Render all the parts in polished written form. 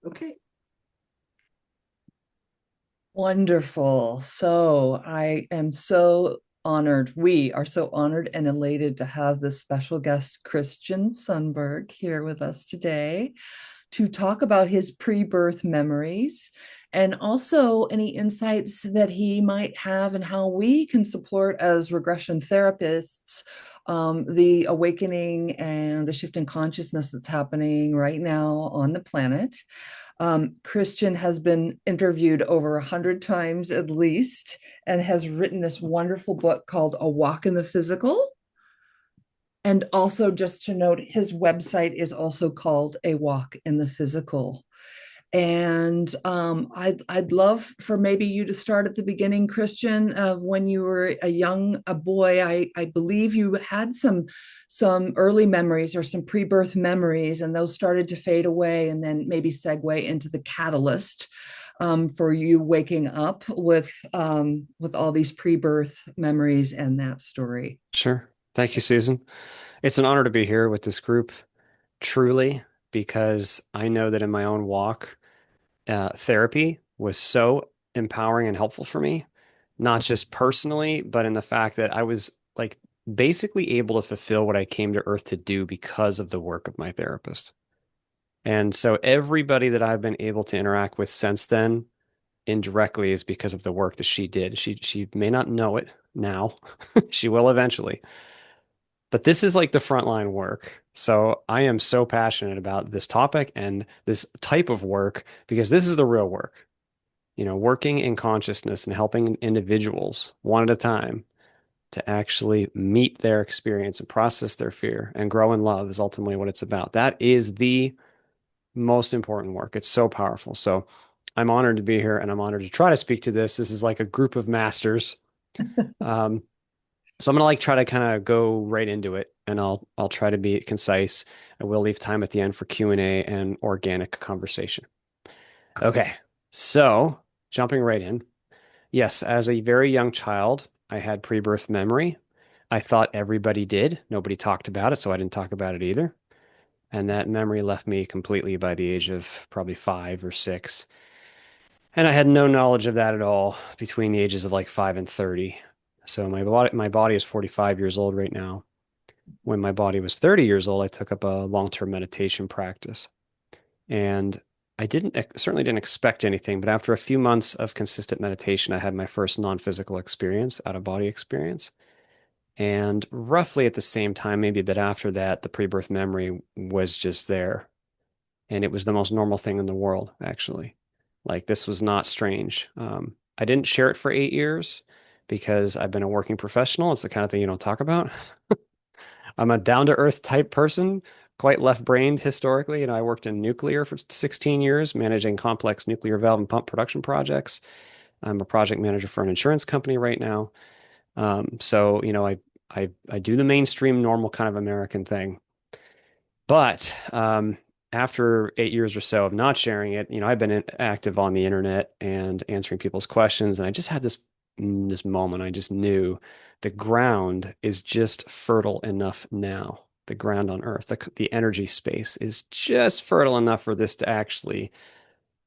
Okay. Wonderful. So I am so honored. We are so honored and elated to have this special guest, Christian Sundberg, here with us today to talk about his pre-birth memories and also any insights that he might have and how we can support as regression therapists the awakening and the shift in consciousness that's happening right now on the planet. Christian has been interviewed over 100 times at least and has written this wonderful book called A Walk in the Physical. And also, just to note, his website is also called A Walk in the Physical. And I'd love for maybe you to start at the beginning, Christian, of when you were a boy. I believe you had some early memories or some pre-birth memories, and those started to fade away, and then maybe segue into the catalyst for you waking up with all these pre-birth memories and that story. Sure. Thank you, Susan. It's an honor to be here with this group, truly, because I know that in my own walk, therapy was so empowering and helpful for me, not just personally, but in the fact that I was like basically able to fulfill what I came to Earth to do because of the work of my therapist. And so everybody that I've been able to interact with since then indirectly is because of the work that she did. She may not know it now. She will eventually. But this is like the frontline work. So I am so passionate about this topic and this type of work because this is the real work. Working in consciousness and helping individuals one at a time to actually meet their experience and process their fear and grow in love is ultimately what it's about. That is the most important work. It's so powerful. So I'm honored to be here and I'm honored to try to speak to this. This is like a group of masters. Um, so I'm gonna like try to kind of go right into it, and I'll try to be concise. I will leave time at the end for Q&A and organic conversation. Okay, so jumping right in. Yes, as a very young child, I had pre-birth memory. I thought everybody did. Nobody talked about it, so I didn't talk about it either. And that memory left me completely by the age of probably 5 or 6. And I had no knowledge of that at all between the ages of like 5 and 30. So my body is 45 years old right now. When my body was 30 years old, I took up a long-term meditation practice. And I certainly didn't expect anything, but after a few months of consistent meditation, I had my first non-physical experience, out-of-body experience. And roughly at the same time, maybe a bit after that, the pre-birth memory was just there. And it was the most normal thing in the world, actually. Like this was not strange. I didn't share it for 8 years because I've been a working professional. It's the kind of thing you don't talk about. I'm a down to earth type person, quite left brained historically. I worked in nuclear for 16 years, managing complex nuclear valve and pump production projects. I'm a project manager for an insurance company right now. So I do the mainstream normal kind of American thing. But after 8 years or so of not sharing it, I've been active on the internet and answering people's questions, and I just had this moment. I just knew the ground is just fertile enough now. The ground on Earth, the energy space is just fertile enough for this to actually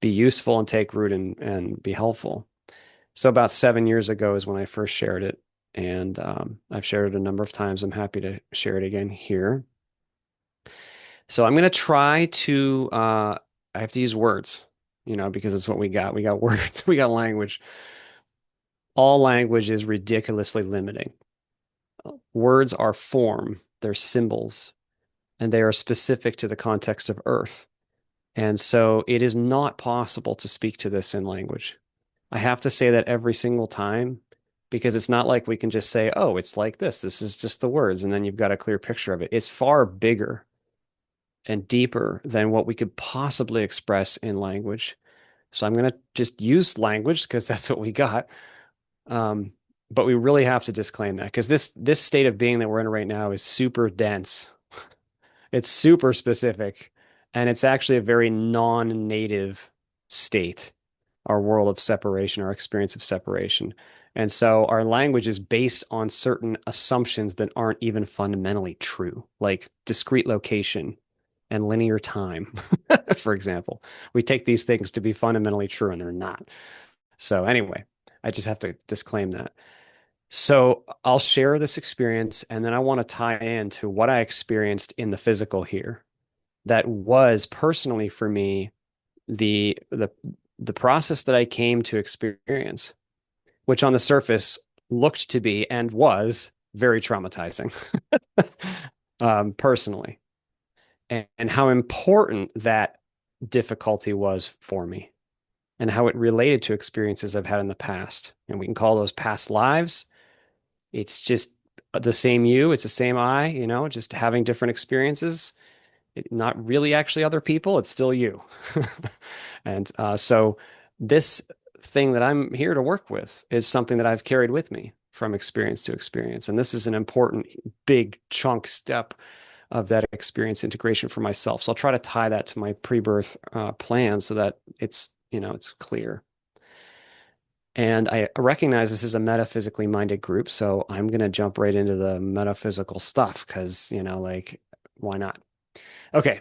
be useful and take root and be helpful. So about 7 years ago is when I first shared it, and I've shared it a number of times. I'm happy to share it again here. So I'm going to try to, I have to use words, because it's what we got. We got words, we got language. All language is ridiculously limiting. Words are form, they're symbols, and they are specific to the context of Earth. And so it is not possible to speak to this in language. I have to say that every single time because it's not like we can just say, oh, it's like this. This is just the words. And then you've got a clear picture of it. It's far bigger and deeper than what we could possibly express in language. So I'm going to just use language because that's what we got. Um, but we really have to disclaim that because this state of being that we're in right now is super dense. It's super specific, and it's actually a very non-native state, our world of separation, our experience of separation. And so our language is based on certain assumptions that aren't even fundamentally true, like discrete location and linear time, for example. We take these things to be fundamentally true and they're not. So, anyway, I just have to disclaim that. So, I'll share this experience and then I want to tie into what I experienced in the physical here that was personally for me the process that I came to experience, which on the surface looked to be and was very traumatizing, personally, and how important that difficulty was for me, and how it related to experiences I've had in the past. And we can call those past lives. It's just the same you, it's the same I, just having different experiences. Not really actually other people, it's still you. And so this thing that I'm here to work with is something that I've carried with me from experience to experience. And this is an important, big chunk step of that experience integration for myself. So I'll try to tie that to my pre-birth plan so that it's clear. And I recognize this is a metaphysically minded group, so I'm going to jump right into the metaphysical stuff because, like, why not? Okay,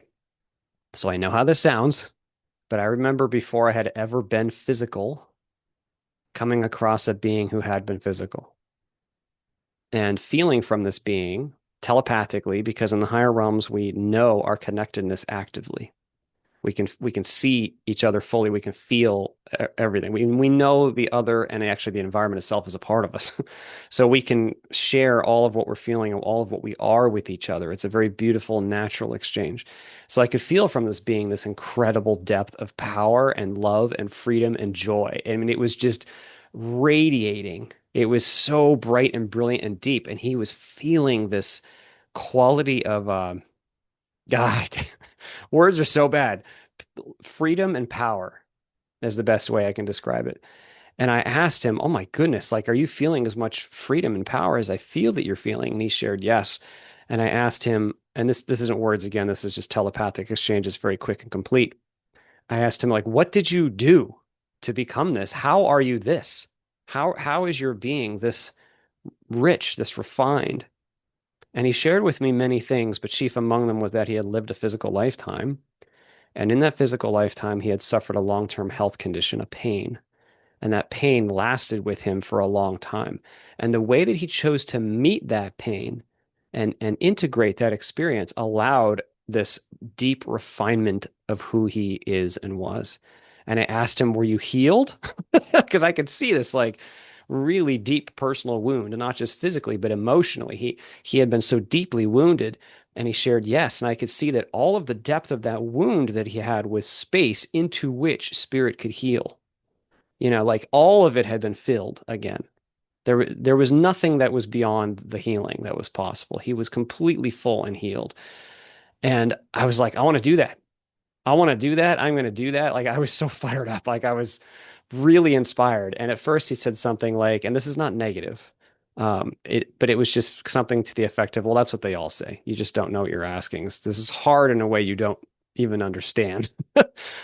so I know how this sounds, but I remember before I had ever been physical, coming across a being who had been physical and feeling from this being telepathically, because in the higher realms, we know our connectedness actively. We can see each other fully. We can feel everything. We know the other, and actually the environment itself is a part of us. So we can share all of what we're feeling and all of what we are with each other. It's a very beautiful, natural exchange. So I could feel from this being this incredible depth of power and love and freedom and joy. I mean, it was just radiating. It was so bright and brilliant and deep. And he was feeling this quality of God, words are so bad. Freedom and power is the best way I can describe it. And I asked him, "Oh my goodness, like, are you feeling as much freedom and power as I feel that you're feeling?" And he shared yes. And I asked him, and this isn't words again, this is just telepathic exchange. It's very quick and complete. I asked him, like, what did you do to become this? How are you this? How is your being this rich, this refined? And he shared with me many things, but chief among them was that he had lived a physical lifetime. And in that physical lifetime, he had suffered a long-term health condition, a pain. And that pain lasted with him for a long time. And the way that he chose to meet that pain and integrate that experience allowed this deep refinement of who he is and was. And I asked him, "Were you healed?" Because I could see this like really deep personal wound, and not just physically, but emotionally. He had been so deeply wounded, and he shared yes. And I could see that all of the depth of that wound that he had was space into which spirit could heal. Like all of it had been filled again. There was nothing that was beyond the healing that was possible. He was completely full and healed. And I was like, I want to do that. I want to do that. I'm going to do that. Like I was so fired up. Like I was really inspired. And at first he said something like, and this is not negative, but it was just something to the effect of, well, that's what they all say. You just don't know what you're asking. This is hard in a way you don't even understand.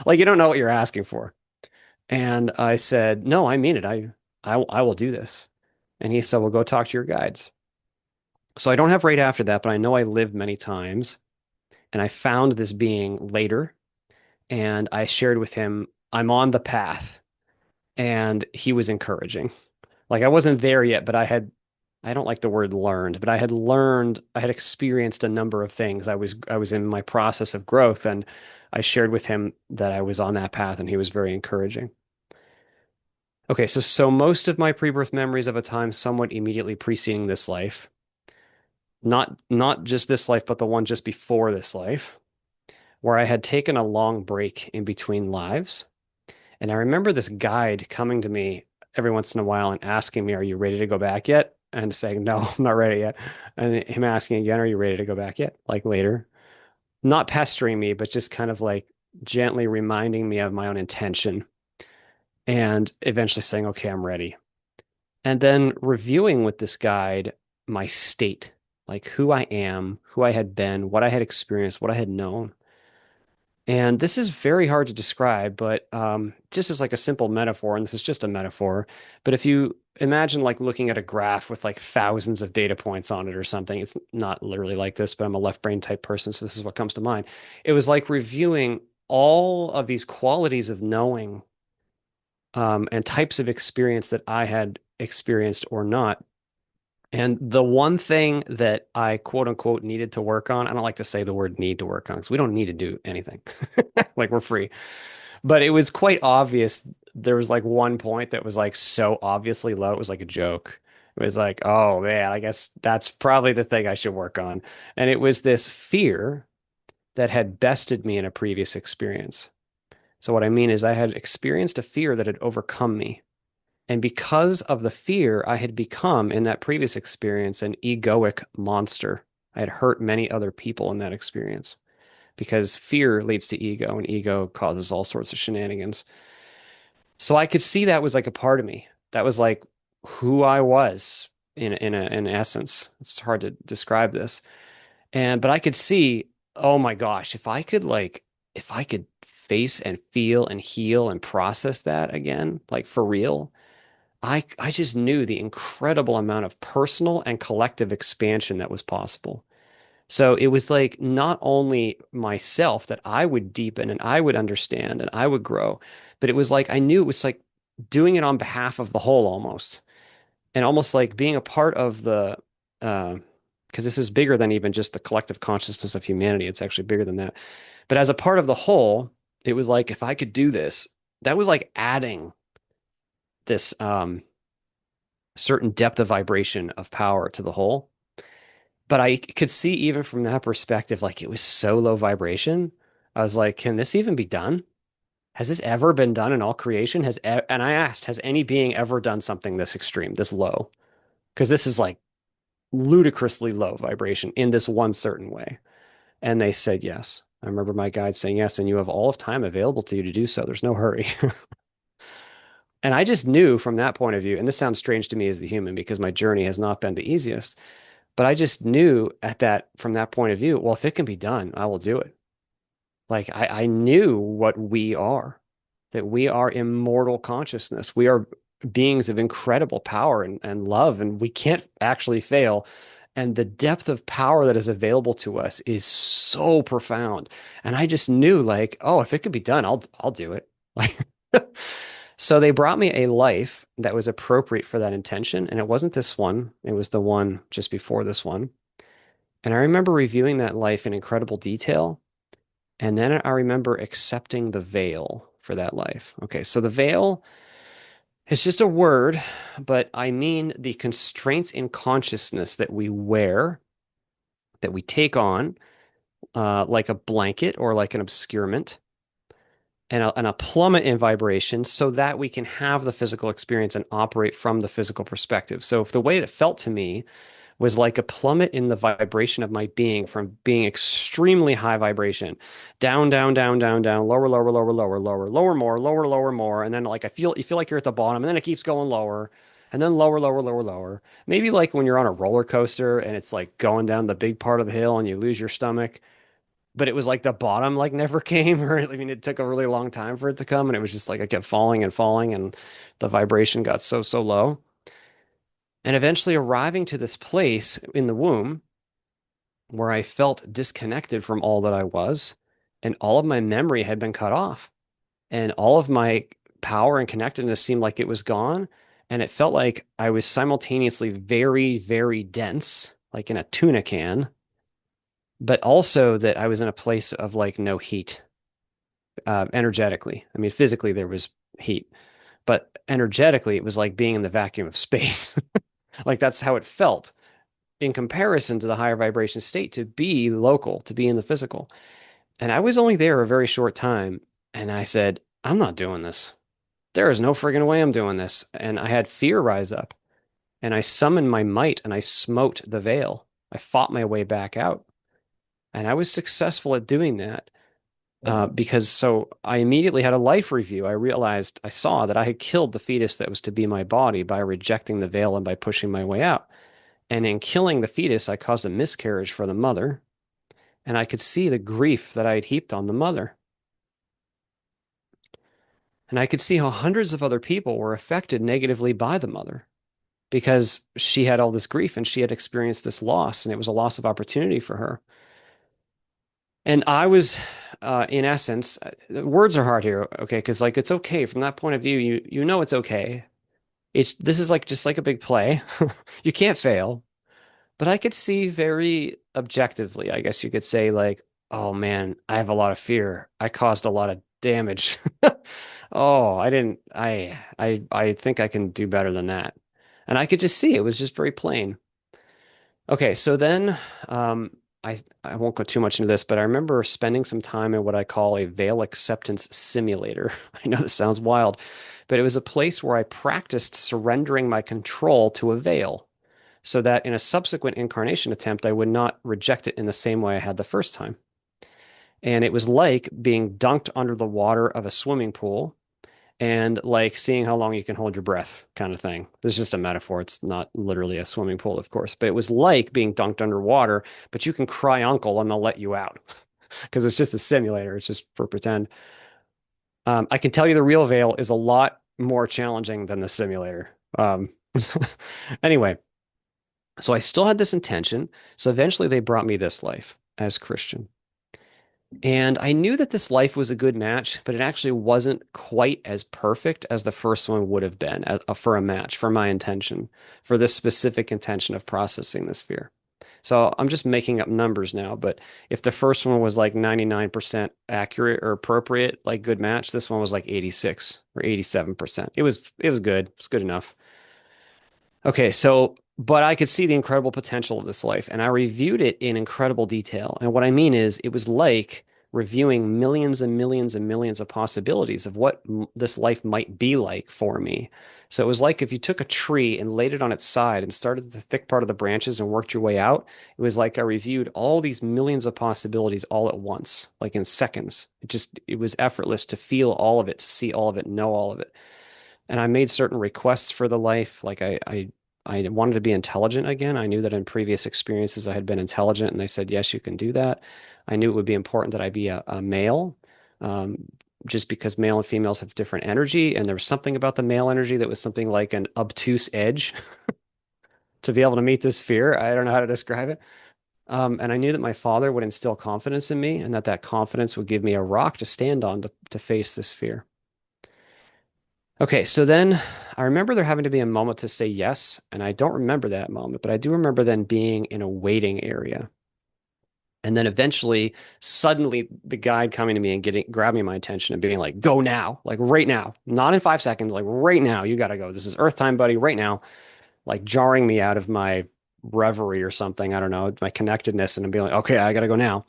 Like you don't know what you're asking for. And I said, no, I mean it. I will do this. And he said, well, go talk to your guides. So I don't have right after that, but I know I lived many times. And I found this being later and I shared with him, I'm on the path. And he was encouraging. Like I wasn't there yet, but I don't like the word learned, but I had experienced a number of things. I was in my process of growth and I shared with him that I was on that path and he was very encouraging. Okay, so most of my pre-birth memories of a time somewhat immediately preceding this life, not just this life, but the one just before this life, where I had taken a long break in between lives. And I remember this guide coming to me every once in a while and asking me, "Are you ready to go back yet?" And saying, "No, I'm not ready yet." And him asking again, "Are you ready to go back yet?" Like later, not pestering me, but just kind of like gently reminding me of my own intention and eventually saying, "Okay, I'm ready." And then reviewing with this guide my state, like who I am, who I had been, what I had experienced, what I had known. And this is very hard to describe, but just as like a simple metaphor, and this is just a metaphor, but if you imagine like looking at a graph with like thousands of data points on it or something, it's not literally like this, but I'm a left brain type person, so this is what comes to mind. It was like reviewing all of these qualities of knowing and types of experience that I had experienced or not. And the one thing that I quote unquote needed to work on, I don't like to say the word need to work on because we don't need to do anything. Like we're free. But it was quite obvious. There was like one point that was like so obviously low. It was like a joke. It was like, oh man, I guess that's probably the thing I should work on. And it was this fear that had bested me in a previous experience. So what I mean is I had experienced a fear that had overcome me. And because of the fear, I had become in that previous experience an egoic monster. I had hurt many other people in that experience because fear leads to ego, and ego causes all sorts of shenanigans. So I could see that was like a part of me. That was like who I was in essence. It's hard to describe this. And but I could see, oh my gosh, if I could face and feel and heal and process that again, like for real, I just knew the incredible amount of personal and collective expansion that was possible. So it was like not only myself that I would deepen and I would understand and I would grow, but it was like I knew it was like doing it on behalf of the whole almost. And almost like being a part of the because this is bigger than even just the collective consciousness of humanity. It's actually bigger than that. But as a part of the whole, it was like if I could do this, that was like adding this certain depth of vibration of power to the whole. But I could see even from that perspective, like it was so low vibration. I was like, can this even be done? Has this ever been done in all creation? And I asked, has any being ever done something this extreme, this low? Because this is like ludicrously low vibration in this one certain way. And they said yes. I remember my guide saying yes, and you have all of time available to you to do so. There's no hurry. And I just knew from that point of view, and this sounds strange to me as the human because my journey has not been the easiest, but I just knew at that from that point of view, well, if it can be done, I will do it. Like I knew what we are, that we are immortal consciousness. We are beings of incredible power and love, and we can't actually fail. And the depth of power that is available to us is so profound. And I just knew, like, oh, if it could be done, I'll do it. Like, so they brought me a life that was appropriate for that intention, and it wasn't this one. It was the one just before this one. And I remember reviewing that life in incredible detail. And then I remember accepting the veil for that life. Okay, so the veil is just a word, but I mean the constraints in consciousness that we wear, that we take on, like a blanket or like an obscurement, and a plummet in vibration so that we can have the physical experience and operate from the physical perspective. So if the way it felt to me was like a plummet in the vibration of my being from being extremely high vibration down, down, down, down, down, lower, lower, lower, lower, lower, lower more, lower, lower more. And then like you feel like you're at the bottom and then it keeps going lower and then lower, lower, lower, lower. Maybe like when you're on a roller coaster and it's like going down the big part of the hill and you lose your stomach. But it was like the bottom like never came, or I mean, it took a really long time for it to come, and it was just like I kept falling and falling, and the vibration got so, so low. And eventually arriving to this place in the womb where I felt disconnected from all that I was, and all of my memory had been cut off, and all of my power and connectedness seemed like it was gone. And it felt like I was simultaneously very, very dense, like in a tuna can, but also that I was in a place of like no heat, energetically. I mean, physically, there was heat, but energetically, it was like being in the vacuum of space. Like that's how it felt in comparison to the higher vibration state to be local, to be in the physical. And I was only there a very short time. And I said, I'm not doing this. There is no friggin' way I'm doing this. And I had fear rise up and I summoned my might and I smote the veil. I fought my way back out. And I was successful at doing that because so I immediately had a life review. I realized, I saw that I had killed the fetus that was to be my body by rejecting the veil and by pushing my way out. And in killing the fetus, I caused a miscarriage for the mother. And I could see the grief that I had heaped on the mother. And I could see how hundreds of other people were affected negatively by the mother because she had all this grief and she had experienced this loss, and it was a loss of opportunity for her. And I was, in essence, words are hard here, okay? Because like it's okay from that point of view. You know it's okay. It's this is like just like a big play. You can't fail. But I could see very objectively, I guess you could say, like, oh man, I have a lot of fear. I caused a lot of damage. Oh, I didn't. I think I can do better than that. And I could just see it was just very plain. Okay, so then um, I won't go too much into this, but I remember spending some time in what I call a veil acceptance simulator. I know this sounds wild, but it was a place where I practiced surrendering my control to a veil so that in a subsequent incarnation attempt, I would not reject it in the same way I had the first time. And it was like being dunked under the water of a swimming pool and like seeing how long you can hold your breath kind of thing. This is just a metaphor. It's not literally a swimming pool, of course, but it was like being dunked underwater, but you can cry uncle and they'll let you out because it's just a simulator. It's just for pretend. I can tell you the real veil is a lot more challenging than the simulator. Anyway, so I still had this intention. So eventually they brought me this life as Christian. And I knew that this life was a good match, but it actually wasn't quite as perfect as the first one would have been for a match, for my intention, for this specific intention of processing this fear. So I'm just making up numbers now, but if the first one was like 99% accurate or appropriate, like good match, this one was like 86 or 87%. It was good. It's good enough. Okay, so, but I could see the incredible potential of this life, and I reviewed it in incredible detail. And what I mean is, it was like reviewing millions and millions and millions of possibilities of what this life might be like for me. So it was like if you took a tree and laid it on its side and started at the thick part of the branches and worked your way out, it was like I reviewed all these millions of possibilities all at once, like in seconds. It was effortless to feel all of it, to see all of it, know all of it. And I made certain requests for the life. Like I wanted to be intelligent again. I knew that in previous experiences I had been intelligent, and they said, yes, you can do that. I knew it would be important that I be a male, um, just because male and females have different energy. And there was something about the male energy that was something like an obtuse edge to be able to meet this fear. I don't know how to describe it. And I knew that my father would instill confidence in me, and that that confidence would give me a rock to stand on to face this fear. Okay, so then I remember there having to be a moment to say yes, and I don't remember that moment, but I do remember then being in a waiting area. And then eventually, suddenly, the guide coming to me and grabbing my attention and being like, go now, like right now, not in 5 seconds, like right now, you got to go. This is Earth time, buddy, right now, like jarring me out of my reverie or something. I don't know, my connectedness, and being like, okay, I got to go now.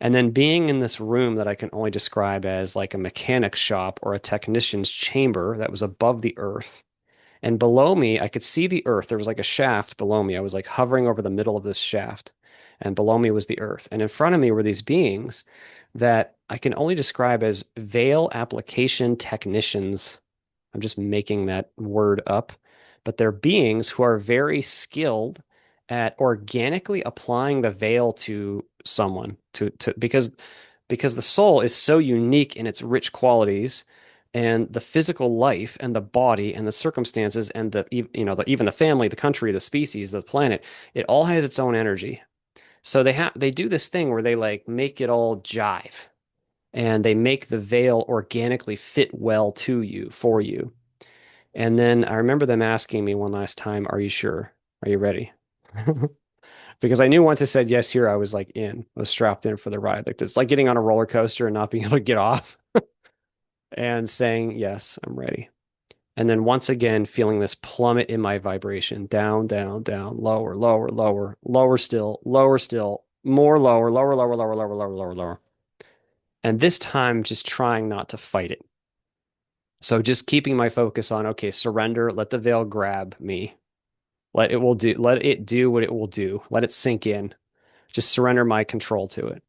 And then being in this room that I can only describe as like a mechanic shop or a technician's chamber that was above the earth. And below me, I could see the earth. There was like a shaft below me. I was like hovering over the middle of this shaft. And below me was the earth. And in front of me were these beings that I can only describe as veil application technicians. I'm just making that word up. But they're beings who are very skilled at organically applying the veil to someone to because the soul is so unique in its rich qualities, and the physical life and the body and the circumstances and even the family, the country, the species, the planet, it all has its own energy. So they do this thing where they like make it all jive, and they make the veil organically fit well to you, for you. And then I remember them asking me one last time, "Are you sure? Are you ready?" Because I knew once I said yes here, I was like in, I was strapped in for the ride. Like it's like getting on a roller coaster and not being able to get off and saying, yes, I'm ready. And then once again, feeling this plummet in my vibration, down, down, down, lower, lower, lower, lower still, more lower, lower, lower, lower, lower, lower, lower, lower. And this time, just trying not to fight it. So just keeping my focus on, okay, surrender, let the veil grab me. Let it do what it will do. Let it sink in. Just surrender my control to it.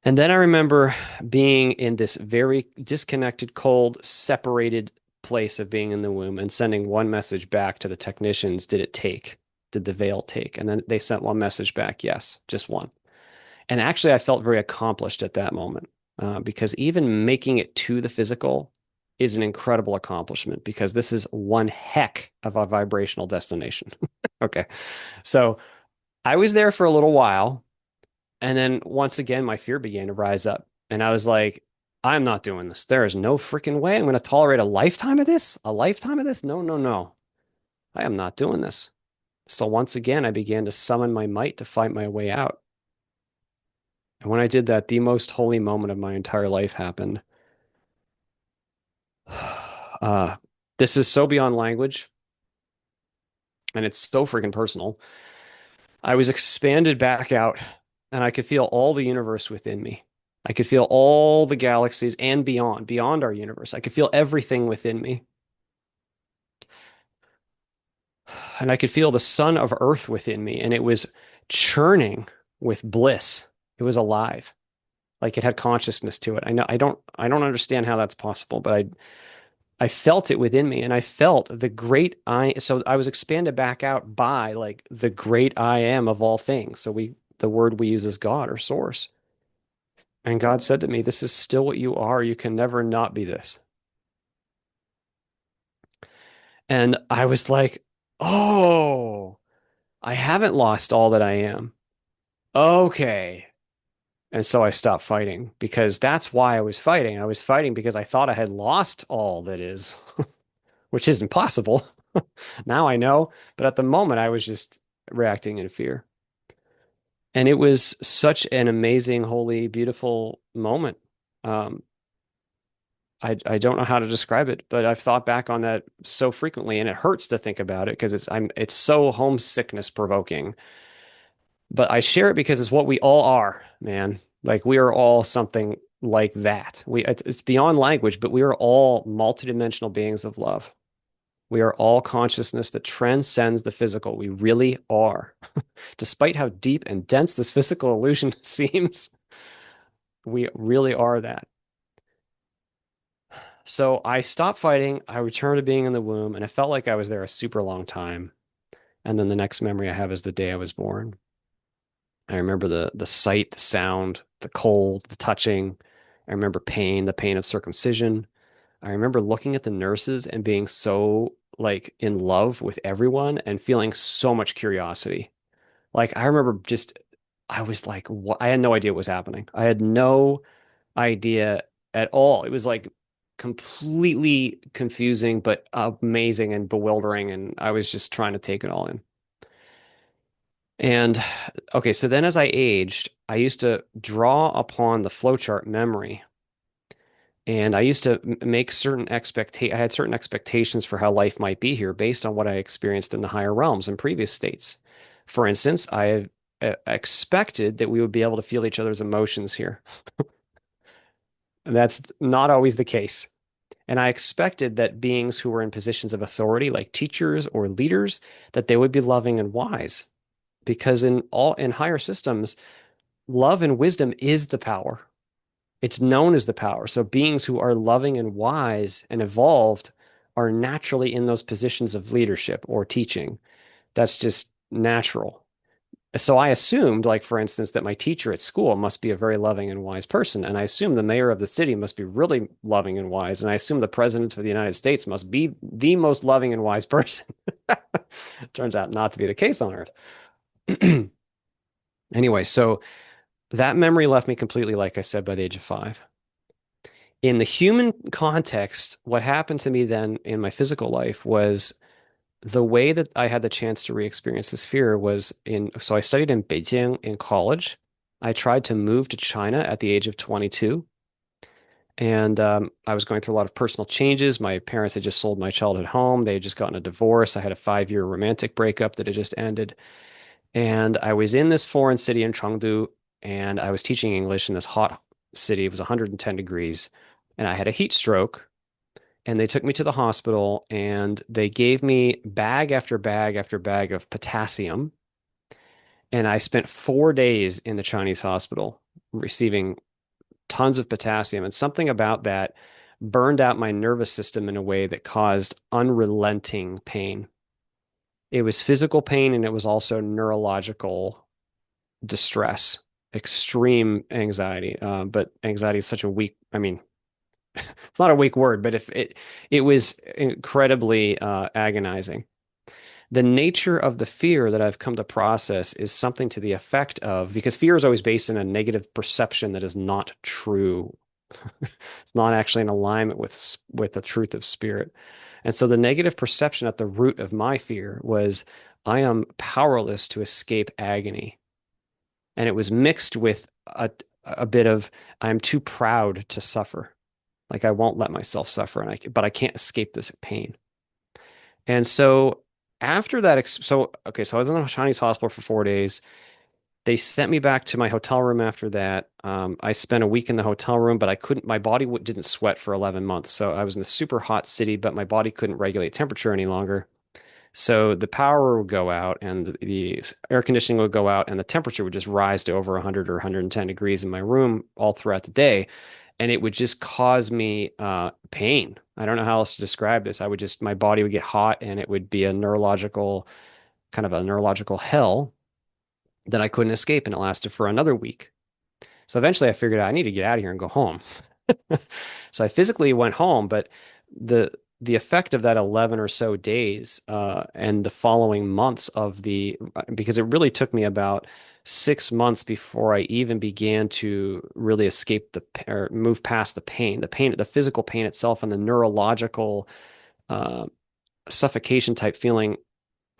And then I remember being in this very disconnected, cold, separated place of being in the womb and sending one message back to the technicians. Did it take? Did the veil take? And then they sent one message back. Yes, just one. And actually, I felt very accomplished at that moment. because even making it to the physical is an incredible accomplishment because this is one heck of a vibrational destination. Okay. So I was there for a little while. And then once again, my fear began to rise up. And I was like, I'm not doing this. There is no freaking way I'm going to tolerate a lifetime of this. A lifetime of this? No, no, no. I am not doing this. So once again, I began to summon my might to fight my way out. And when I did that, the most holy moment of my entire life happened. Uh, this is so beyond language, and it's so freaking personal. I was expanded back out, and I could feel all the universe within me. I could feel all the galaxies and beyond, beyond our universe. I could feel everything within me. And I could feel the sun of Earth within me, and it was churning with bliss. It was alive, like it had consciousness to it. I don't understand how that's possible, but I felt it within me, and I felt the great I. So I was expanded back out by like the great I am of all things. So the word we use is God or source. And God said to me, "This is still what you are. You can never not be this." And I was like, "Oh, I haven't lost all that I am. Okay." And so I stopped fighting because that's why I was fighting. I was fighting because I thought I had lost all that is, which isn't possible. Now I know, but at the moment I was just reacting in fear. And it was such an amazing, holy, beautiful moment. Um, I don't know how to describe it, but I've thought back on that so frequently, and it hurts to think about it because it's so homesickness provoking. But I share it because it's what we all are, man. Like we are all something like that. It's beyond language, but we are all multidimensional beings of love. We are all consciousness that transcends the physical. We really are. Despite how deep and dense this physical illusion seems, we really are that. So I stopped fighting. I returned to being in the womb, and it felt like I was there a super long time. And then the next memory I have is the day I was born. I remember the sight, the sound, the cold, the touching. I remember pain, the pain of circumcision. I remember looking at the nurses and being so like in love with everyone and feeling so much curiosity. Like I remember just I was like, what? I had no idea what was happening. I had no idea at all. It was like completely confusing, but amazing and bewildering. And I was just trying to take it all in. And okay, so then as I aged, I used to draw upon the flowchart memory. And I used to make I had certain expectations for how life might be here based on what I experienced in the higher realms in previous states. For instance, I expected that we would be able to feel each other's emotions here. And that's not always the case. And I expected that beings who were in positions of authority, like teachers or leaders, that they would be loving and wise. Because in higher systems, love and wisdom is the power. It's known as the power. So beings who are loving and wise and evolved are naturally in those positions of leadership or teaching. That's just natural. So I assumed, like, for instance, that my teacher at school must be a very loving and wise person. And I assume the mayor of the city must be really loving and wise. And I assume the president of the United States must be the most loving and wise person. Turns out not to be the case on Earth. Anyway, so that memory left me completely, like I said, by the age of 5. In the human context, what happened to me then in my physical life was the way that I had the chance to re-experience this fear was so I studied in Beijing in college. I tried to move to China at the age of 22. And I was going through a lot of personal changes. My parents had just sold my childhood home. They had just gotten a divorce. I had a 5-year romantic breakup that had just ended. And I was in this foreign city in Chengdu, and I was teaching English in this hot city. It was 110 degrees. And I had a heat stroke, and they took me to the hospital, and they gave me bag after bag after bag of potassium. And I spent 4 days in the Chinese hospital receiving tons of potassium. And something about that burned out my nervous system in a way that caused unrelenting pain. It was physical pain, and it was also neurological distress. extreme anxiety. But anxiety is such a weak, I mean, it's not a weak word, but if it was incredibly agonizing. The nature of the fear that I've come to process is something to the effect of, because fear is always based in a negative perception that is not true. It's not actually in alignment with the truth of spirit. And so the negative perception at the root of my fear was I am powerless to escape agony. And it was mixed with a bit of I'm too proud to suffer. Like I won't let myself suffer, but I can't escape this pain. And so after that, so okay, so I was in a Chinese hospital for 4 days. They sent me back to my hotel room after that. I spent a week in the hotel room, but I couldn't, my body didn't sweat for 11 months. So I was in a super hot city, but my body couldn't regulate temperature any longer. So the power would go out and the air conditioning would go out and the temperature would just rise to over 100 or 110 degrees in my room all throughout the day. And it would just cause me pain. I don't know how else to describe this. My body would get hot and it would be kind of a neurological hell that I couldn't escape. And it lasted for another week. So eventually I figured out I need to get out of here and go home. So I physically went home, but the the effect of that 11 or so days and the following months because it really took me about 6 months before I even began to really escape or move past the physical pain itself and the neurological uh, suffocation type feeling,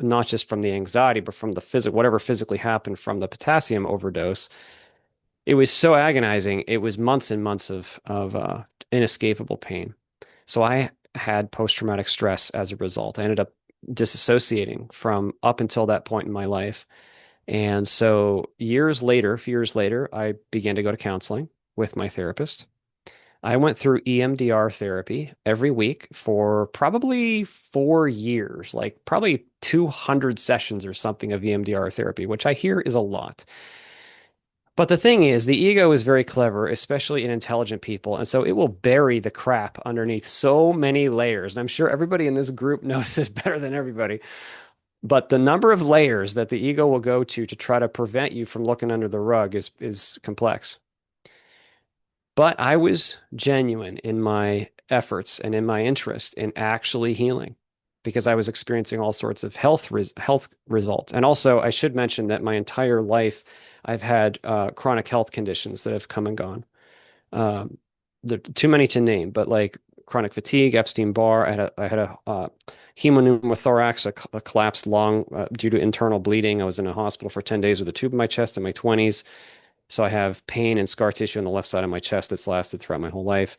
not just from the anxiety, but from whatever physically happened from the potassium overdose. It was so agonizing. It was months and months of inescapable pain. So I had post-traumatic stress as a result. I ended up disassociating from up until that point in my life. And so a few years later, I began to go to counseling with my therapist. I went through EMDR therapy every week for probably 4 years, like probably 200 sessions or something of EMDR therapy, which I hear is a lot. But the thing is, the ego is very clever, especially in intelligent people. And so it will bury the crap underneath so many layers. And I'm sure everybody in this group knows this better than everybody. But the number of layers that the ego will go to try to prevent you from looking under the rug is complex. But I was genuine in my efforts and in my interest in actually healing because I was experiencing all sorts of health results. And also, I should mention that my entire life, I've had chronic health conditions that have come and gone. Um, there are too many to name, but like chronic fatigue, Epstein-Barr. I had a hemopneumothorax, a collapsed lung due to internal bleeding. I was in a hospital for 10 days with a tube in my chest in my 20s. So I have pain and scar tissue on the left side of my chest that's lasted throughout my whole life.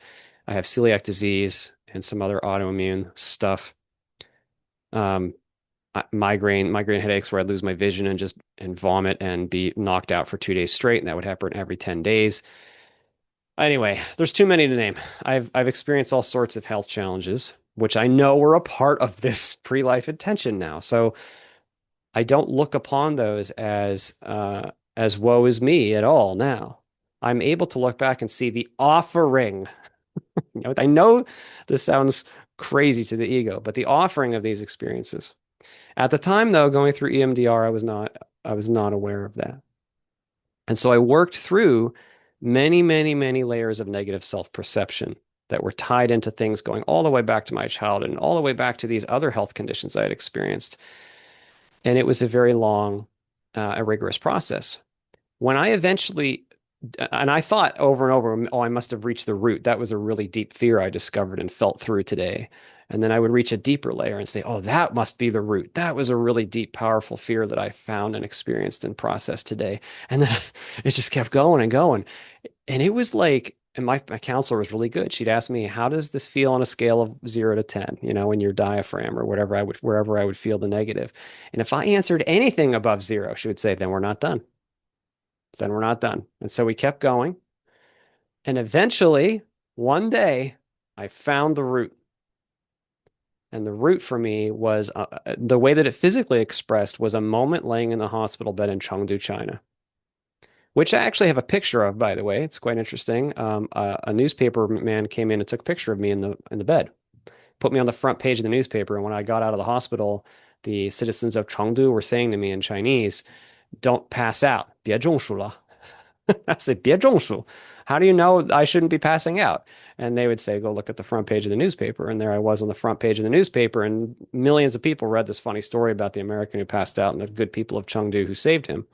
I have celiac disease and some other autoimmune stuff. Um, migraine headaches where I'd lose my vision and vomit and be knocked out for 2 days straight, and that would happen every 10 days. Anyway, there's too many to name. I've experienced all sorts of health challenges, which I know were a part of this pre-life intention now. So I don't look upon those as woe is me at all now. I'm able to look back and see the offering. I know this sounds crazy to the ego, but the offering of these experiences. At the time, though, going through EMDR, I was not aware of that. And so I worked through many, many, many layers of negative self-perception that were tied into things going all the way back to my childhood and all the way back to these other health conditions I had experienced. And it was a very long, a rigorous process. When I eventually, and I thought over and over, oh, I must have reached the root. That was a really deep fear I discovered and felt through today. And then I would reach a deeper layer and say, oh, that must be the root. That was a really deep, powerful fear that I found and experienced and processed today. And then it just kept going and going. And it was like, and my counselor was really good. She'd ask me, how does this feel on a scale of 0 to 10, in your diaphragm or wherever I would feel the negative. And if I answered anything above 0, she would say, then we're not done. Then we're not done. And so we kept going. And eventually, one day, I found the root. And the root for me was the way that it physically expressed was a moment laying in the hospital bed in Chengdu, China, which I actually have a picture of, by the way. It's quite interesting. A newspaper man came in and took a picture of me in the bed, put me on the front page of the newspaper. And when I got out of the hospital, the citizens of Chengdu were saying to me in Chinese, "Don't pass out, 别中暑了." I say, 别中暑. How do you know I shouldn't be passing out? And they would say, go look at the front page of the newspaper. And there I was on the front page of the newspaper, and millions of people read this funny story about the American who passed out and the good people of Chengdu who saved him.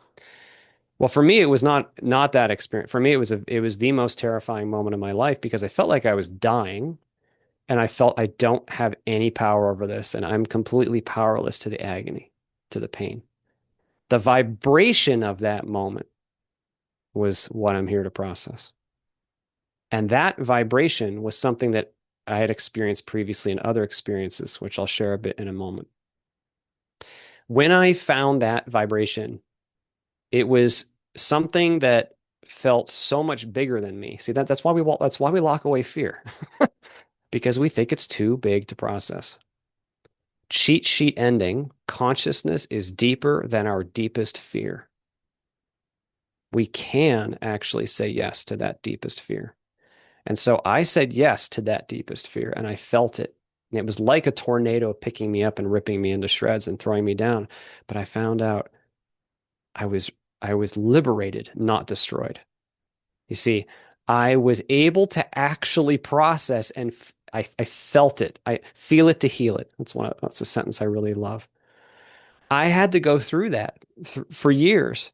Well, for me, it was not that experience. For me, it was the most terrifying moment of my life because I felt like I was dying, and I felt I don't have any power over this, and I'm completely powerless to the agony, to the pain. The vibration of that moment was what I'm here to process. And that vibration was something that I had experienced previously in other experiences, which I'll share a bit in a moment. When I found that vibration, it was something that felt so much bigger than me. See, that's why we lock away fear, because we think it's too big to process. Cheat sheet ending, consciousness is deeper than our deepest fear. We can actually say yes to that deepest fear. And so I said yes to that deepest fear, and I felt it. And it was like a tornado picking me up and ripping me into shreds and throwing me down. But I found out I was I was liberated, not destroyed. You see, I was able to actually process and I felt it. I feel it to heal it. That's a sentence I really love. I had to go through that for years.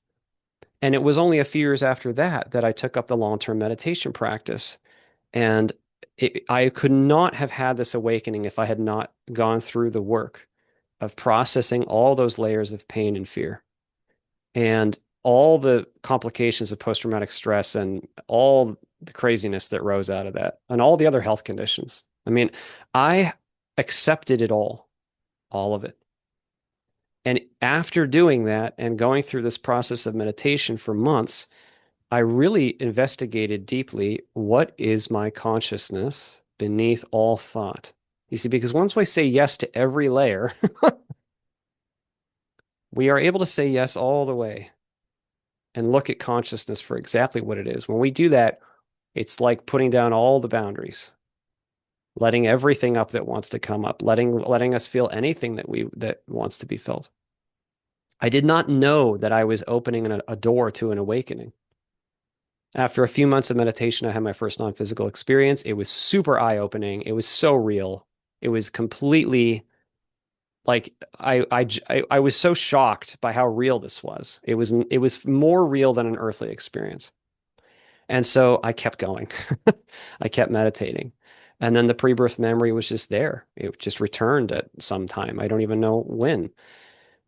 And it was only a few years after that that I took up the long-term meditation practice. And I could not have had this awakening if I had not gone through the work of processing all those layers of pain and fear and all the complications of post-traumatic stress and all the craziness that rose out of that and all the other health conditions. I mean, I accepted it all of it. And after doing that and going through this process of meditation for months, I really investigated deeply what is my consciousness beneath all thought. You see, because once we say yes to every layer, we are able to say yes all the way and look at consciousness for exactly what it is. When we do that, it's like putting down all the boundaries, letting everything up that wants to come up, letting us feel anything that wants to be felt. I did not know that I was opening a door to an awakening. After a few months of meditation, I had my first non-physical experience. It was super eye-opening. It was so real. It was completely like I was so shocked by how real this was. It was more real than an earthly experience. And so I kept going. I kept meditating. And then the pre-birth memory was just there. It just returned at some time. I don't even know when.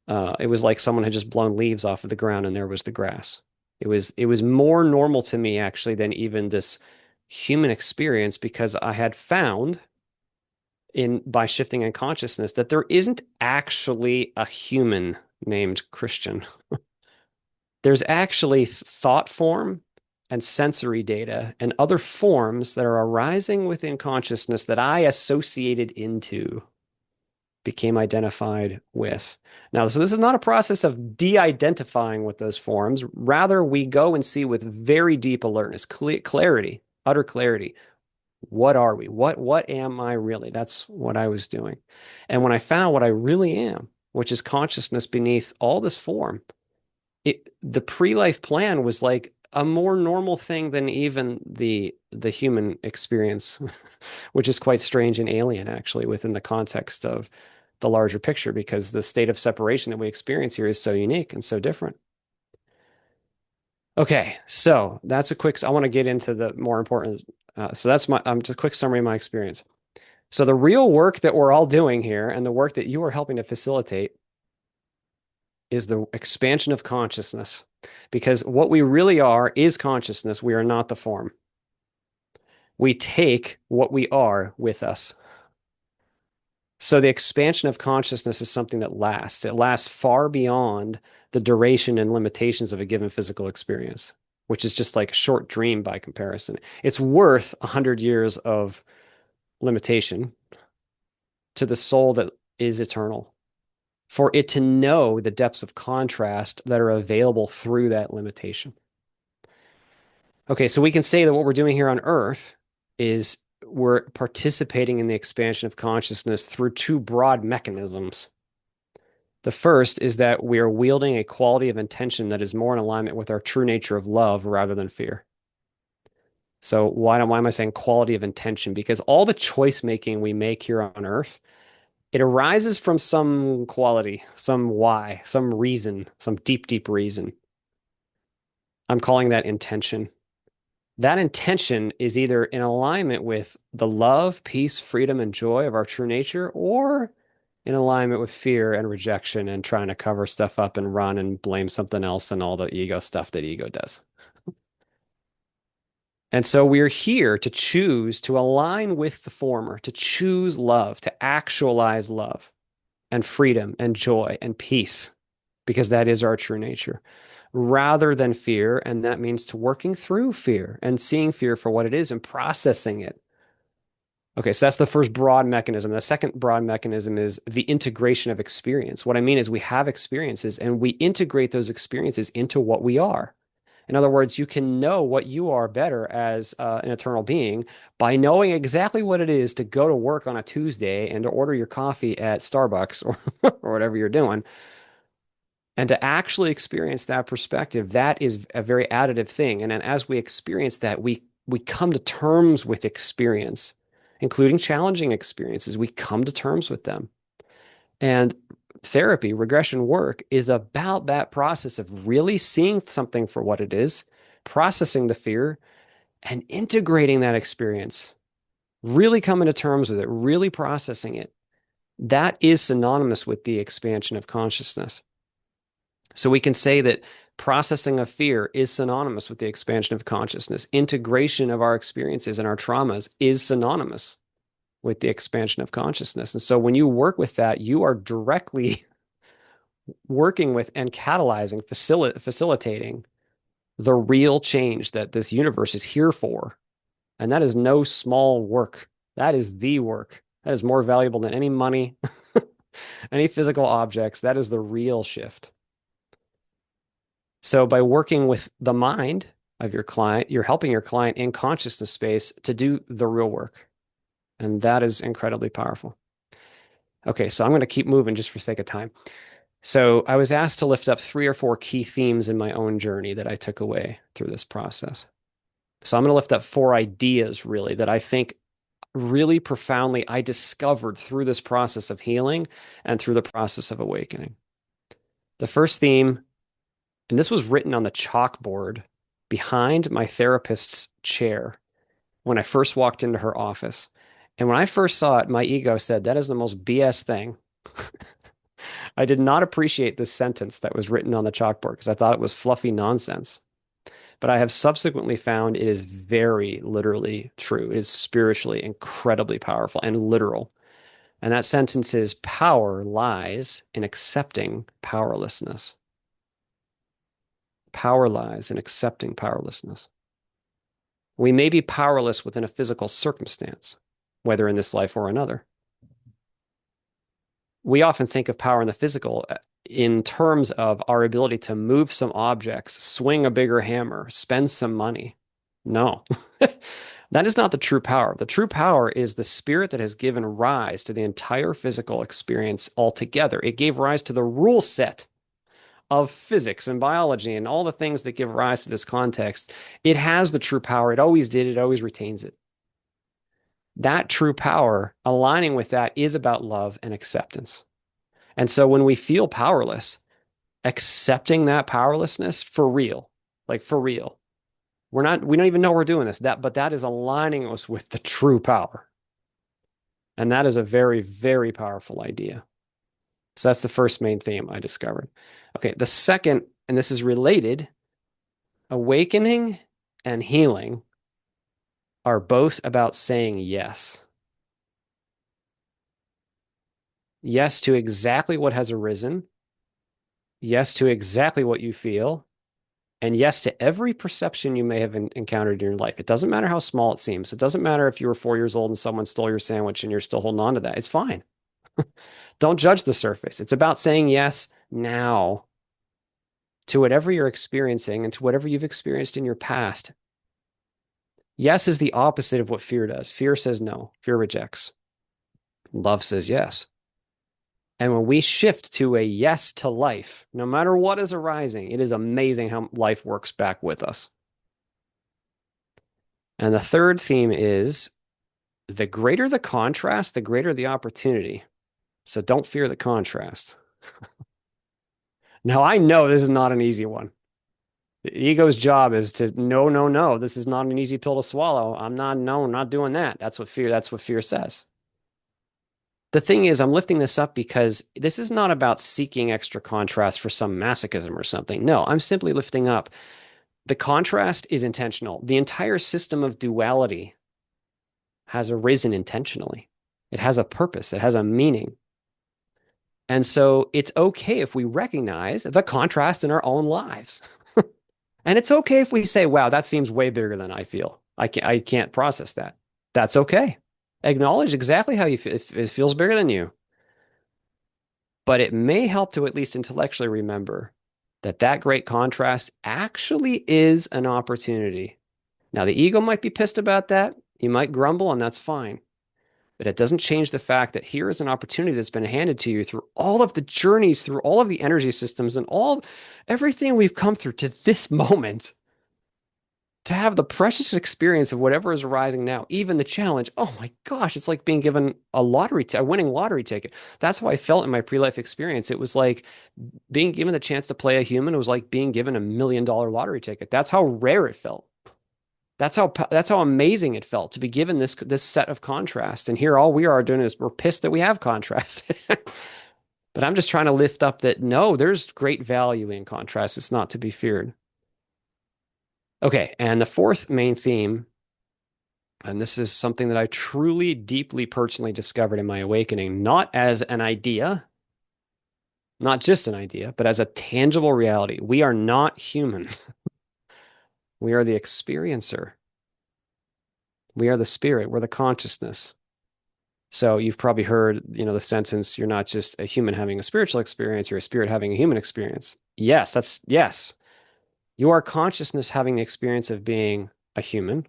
It was like someone had just blown leaves off of the ground and there was the grass. It was more normal to me actually than even this human experience because I had found in by shifting in consciousness that there isn't actually a human named Christian. There's actually thought form and sensory data and other forms that are arising within consciousness that I associated into, became identified with. Now, so this is not a process of de-identifying with those forms. Rather, we go and see with very deep alertness, clarity, utter clarity. What are we? What am I really? That's what I was doing. And when I found what I really am, which is consciousness beneath all this form, the pre-life plan was like a more normal thing than even the human experience, which is quite strange and alien actually within the context of the larger picture because the state of separation that we experience here is so unique and so different. Okay, so that's a quick. I want to get into the more important. So that's my just a quick summary of my experience. So the real work that we're all doing here, and the work that you are helping to facilitate, is the expansion of consciousness. Because what we really are is consciousness. We are not the form. We take what we are with us. So the expansion of consciousness is something that lasts. It lasts far beyond the duration and limitations of a given physical experience, which is just like a short dream by comparison. It's worth 100 years of limitation to the soul that is eternal, for it to know the depths of contrast that are available through that limitation. Okay, so we can say that what we're doing here on Earth is we're participating in the expansion of consciousness through two broad mechanisms. The first is that we are wielding a quality of intention that is more in alignment with our true nature of love rather than fear. So why am I saying quality of intention? Because all the choice making we make here on earth, it arises from some quality, some why, some reason, some deep, deep reason. I'm calling that intention. That intention is either in alignment with the love, peace, freedom, and joy of our true nature, or in alignment with fear and rejection and trying to cover stuff up and run and blame something else and all the ego stuff that ego does. And so we're here to choose to align with the former, to choose love, to actualize love and freedom and joy and peace, because that is our true nature, rather than fear. And that means to working through fear and seeing fear for what it is and processing it. Okay, so that's the first broad mechanism. The second broad mechanism is the integration of experience. What I mean is we have experiences and we integrate those experiences into what we are. In other words, you can know what you are better as an eternal being by knowing exactly what it is to go to work on a Tuesday and to order your coffee at Starbucks or whatever you're doing. And to actually experience that perspective, that is a very additive thing. And then as we experience that, we come to terms with experience, including challenging experiences. We come to terms with them. And therapy, regression work is about that process of really seeing something for what it is, processing the fear, and integrating that experience, really coming to terms with it, really processing it. That is synonymous with the expansion of consciousness. So we can say that processing of fear is synonymous with the expansion of consciousness. Integration of our experiences and our traumas is synonymous with the expansion of consciousness. And so when you work with that, you are directly working with and catalyzing, facilitating the real change that this universe is here for. And that is no small work. That is the work. That is more valuable than any money, any physical objects. That is the real shift. So by working with the mind of your client, you're helping your client in consciousness space to do the real work. And that is incredibly powerful. Okay, so I'm going to keep moving just for sake of time. So I was asked to lift up 3 or 4 key themes in my own journey that I took away through this process. So I'm going to lift up 4 ideas really that I think really profoundly I discovered through this process of healing and through the process of awakening. The first theme, and this was written on the chalkboard behind my therapist's chair when I first walked into her office. And when I first saw it, my ego said, that is the most BS thing. I did not appreciate this sentence that was written on the chalkboard because I thought it was fluffy nonsense. But I have subsequently found it is very literally true. It is spiritually incredibly powerful and literal. And that sentence is power lies in accepting powerlessness. Power lies in accepting powerlessness. We may be powerless within a physical circumstance, whether in this life or another. We often think of power in the physical in terms of our ability to move some objects, swing a bigger hammer, spend some money. No, that is not the true power. The true power is the spirit that has given rise to the entire physical experience altogether. It gave rise to the rule set of physics and biology and all the things that give rise to this context. It has the true power. It always did. It always retains it. That true power, aligning with that, is about love and acceptance. And so when we feel powerless, accepting that powerlessness for real, like for real, we don't even know we're doing this, but that is aligning us with the true power. And that is a very, very powerful idea. So that's the first main theme I discovered. Okay, the second, and this is related, awakening and healing are both about saying yes. Yes to exactly what has arisen. Yes to exactly what you feel. And yes to every perception you may have encountered in your life. It doesn't matter how small it seems. It doesn't matter if you were 4 years old and someone stole your sandwich and you're still holding on to that. It's fine. Don't judge the surface. It's about saying yes now to whatever you're experiencing and to whatever you've experienced in your past. Yes is the opposite of what fear does. Fear says no. Fear rejects. Love says yes. And when we shift to a yes to life, no matter what is arising, it is amazing how life works back with us. And the third theme is the greater the contrast, the greater the opportunity. So don't fear the contrast. Now, I know this is not an easy one. The ego's job is to no, no, no. This is not an easy pill to swallow. I'm not, no, I'm not doing that. That's what fear says. The thing is, I'm lifting this up because this is not about seeking extra contrast for some masochism or something. No, I'm simply lifting up. The contrast is intentional. The entire system of duality has arisen intentionally. It has a purpose, it has a meaning. And so it's okay if we recognize the contrast in our own lives. And it's okay if we say, wow, that seems way bigger than I feel. I can't process that. That's okay. Acknowledge exactly how you feel. If it feels bigger than you, but it may help to at least intellectually remember that that great contrast actually is an opportunity. Now, the ego might be pissed about that. You might grumble, and that's fine. But it doesn't change the fact that here is an opportunity that's been handed to you through all of the journeys, through all of the energy systems, and all everything we've come through to this moment to have the precious experience of whatever is arising now, even the challenge. Oh my gosh, it's like being given a winning lottery ticket. That's how I felt in my pre-life experience. It was like being given the chance to play a human. It was like being given $1 million lottery ticket. That's how rare it felt. That's how amazing it felt to be given this set of contrast. And here, all we are doing is we're pissed that we have contrast. But I'm just trying to lift up that no, there's great value in contrast. It's not to be feared. Okay, and the fourth main theme, and this is something that I truly, deeply, personally discovered in my awakening, not as an idea, not just an idea, but as a tangible reality. We are not human. We are the experiencer. We are the spirit. We're the consciousness. So you've probably heard, the sentence, you're not just a human having a spiritual experience, you're a spirit having a human experience. Yes. You are consciousness having the experience of being a human.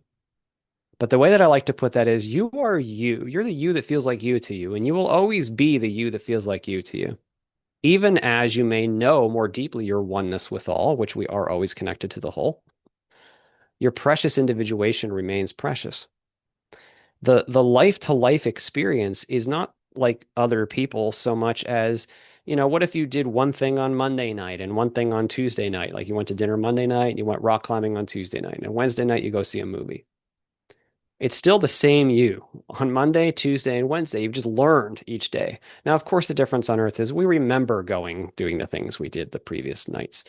But the way that I like to put that is you are you. You're the you that feels like you to you, and you will always be the you that feels like you to you. Even as you may know more deeply your oneness with all, which we are always connected to the whole, your precious individuation remains precious. The life to life experience is not like other people so much as, what if you did one thing on Monday night and one thing on Tuesday night? Like you went to dinner Monday night, you went rock climbing on Tuesday night, and Wednesday night you go see a movie. It's still the same you on Monday, Tuesday, and Wednesday. You've just learned each day. Now, of course, the difference on Earth is we remember doing the things we did the previous nights.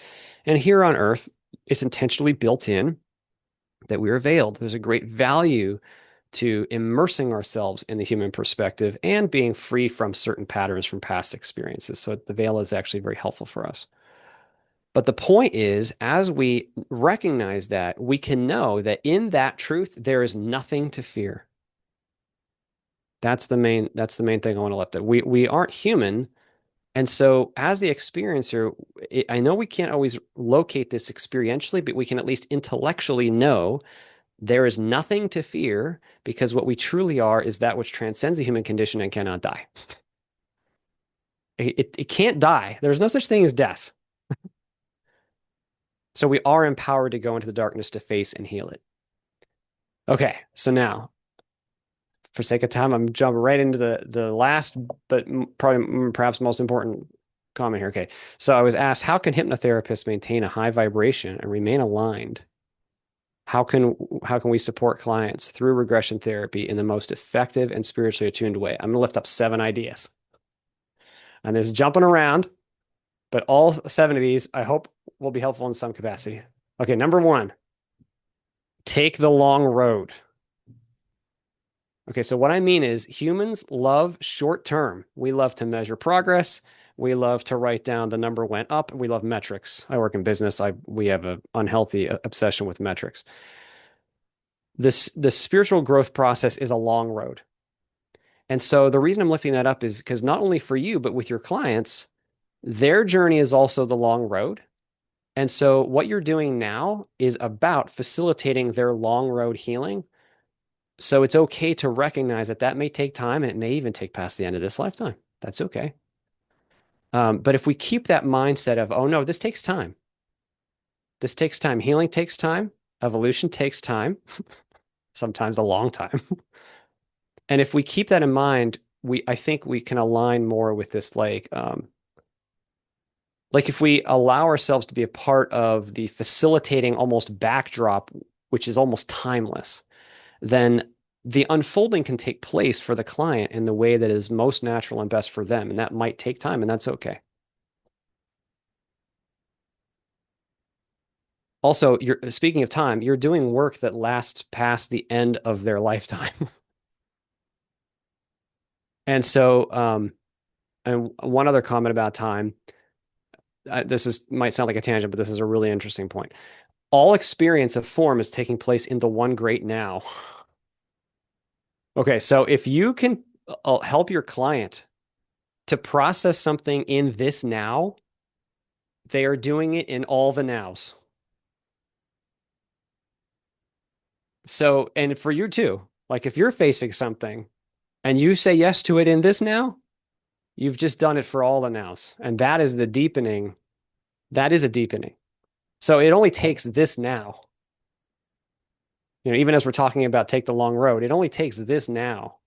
And here on Earth, it's intentionally built in that we're veiled. There's a great value to immersing ourselves in the human perspective and being free from certain patterns from past experiences. So the veil is actually very helpful for us. But the point is, as we recognize that, we can know that in that truth, there is nothing to fear. That's the main thing I want to lift up. We aren't human. And so as the experiencer, I know we can't always locate this experientially, but we can at least intellectually know there is nothing to fear because what we truly are is that which transcends the human condition and cannot die. It can't die. There's no such thing as death. So we are empowered to go into the darkness to face and heal it. Okay, so now, for sake of time, I'm jumping right into the last, but probably perhaps most important comment here. Okay, so I was asked, how can hypnotherapists maintain a high vibration and remain aligned? How can we support clients through regression therapy in the most effective and spiritually attuned way? I'm going to lift up 7 ideas. And there's jumping around, but all 7 of these I hope will be helpful in some capacity. Okay, number 1, take the long road. Okay, so what I mean is humans love short term. We love to measure progress. We love to write down the number went up. We love metrics. I work in business. We have an unhealthy obsession with metrics. The spiritual growth process is a long road. And so the reason I'm lifting that up is because not only for you, but with your clients, their journey is also the long road. And so what you're doing now is about facilitating their long road healing. So it's okay to recognize that that may take time and it may even take past the end of this lifetime. That's okay. But if we keep that mindset of, oh no, this takes time. This takes time. Healing takes time. Evolution takes time, sometimes a long time. And if we keep that in mind, I think we can align more with this like if we allow ourselves to be a part of the facilitating almost backdrop, which is almost timeless, then the unfolding can take place for the client in the way that is most natural and best for them. And that might take time, and that's okay. Also, you're speaking of time, you're doing work that lasts past the end of their lifetime. And so, and one other comment about time, this is might sound like a tangent, but this is a really interesting point. All experience of form is taking place in the one great now. Okay, so if you can help your client to process something in this now, they are doing it in all the nows. So, and for you too, like if you're facing something and you say yes to it in this now, you've just done it for all the nows. And that is the deepening. That is a deepening. So it only takes this now. Even as we're talking about take the long road, it only takes this now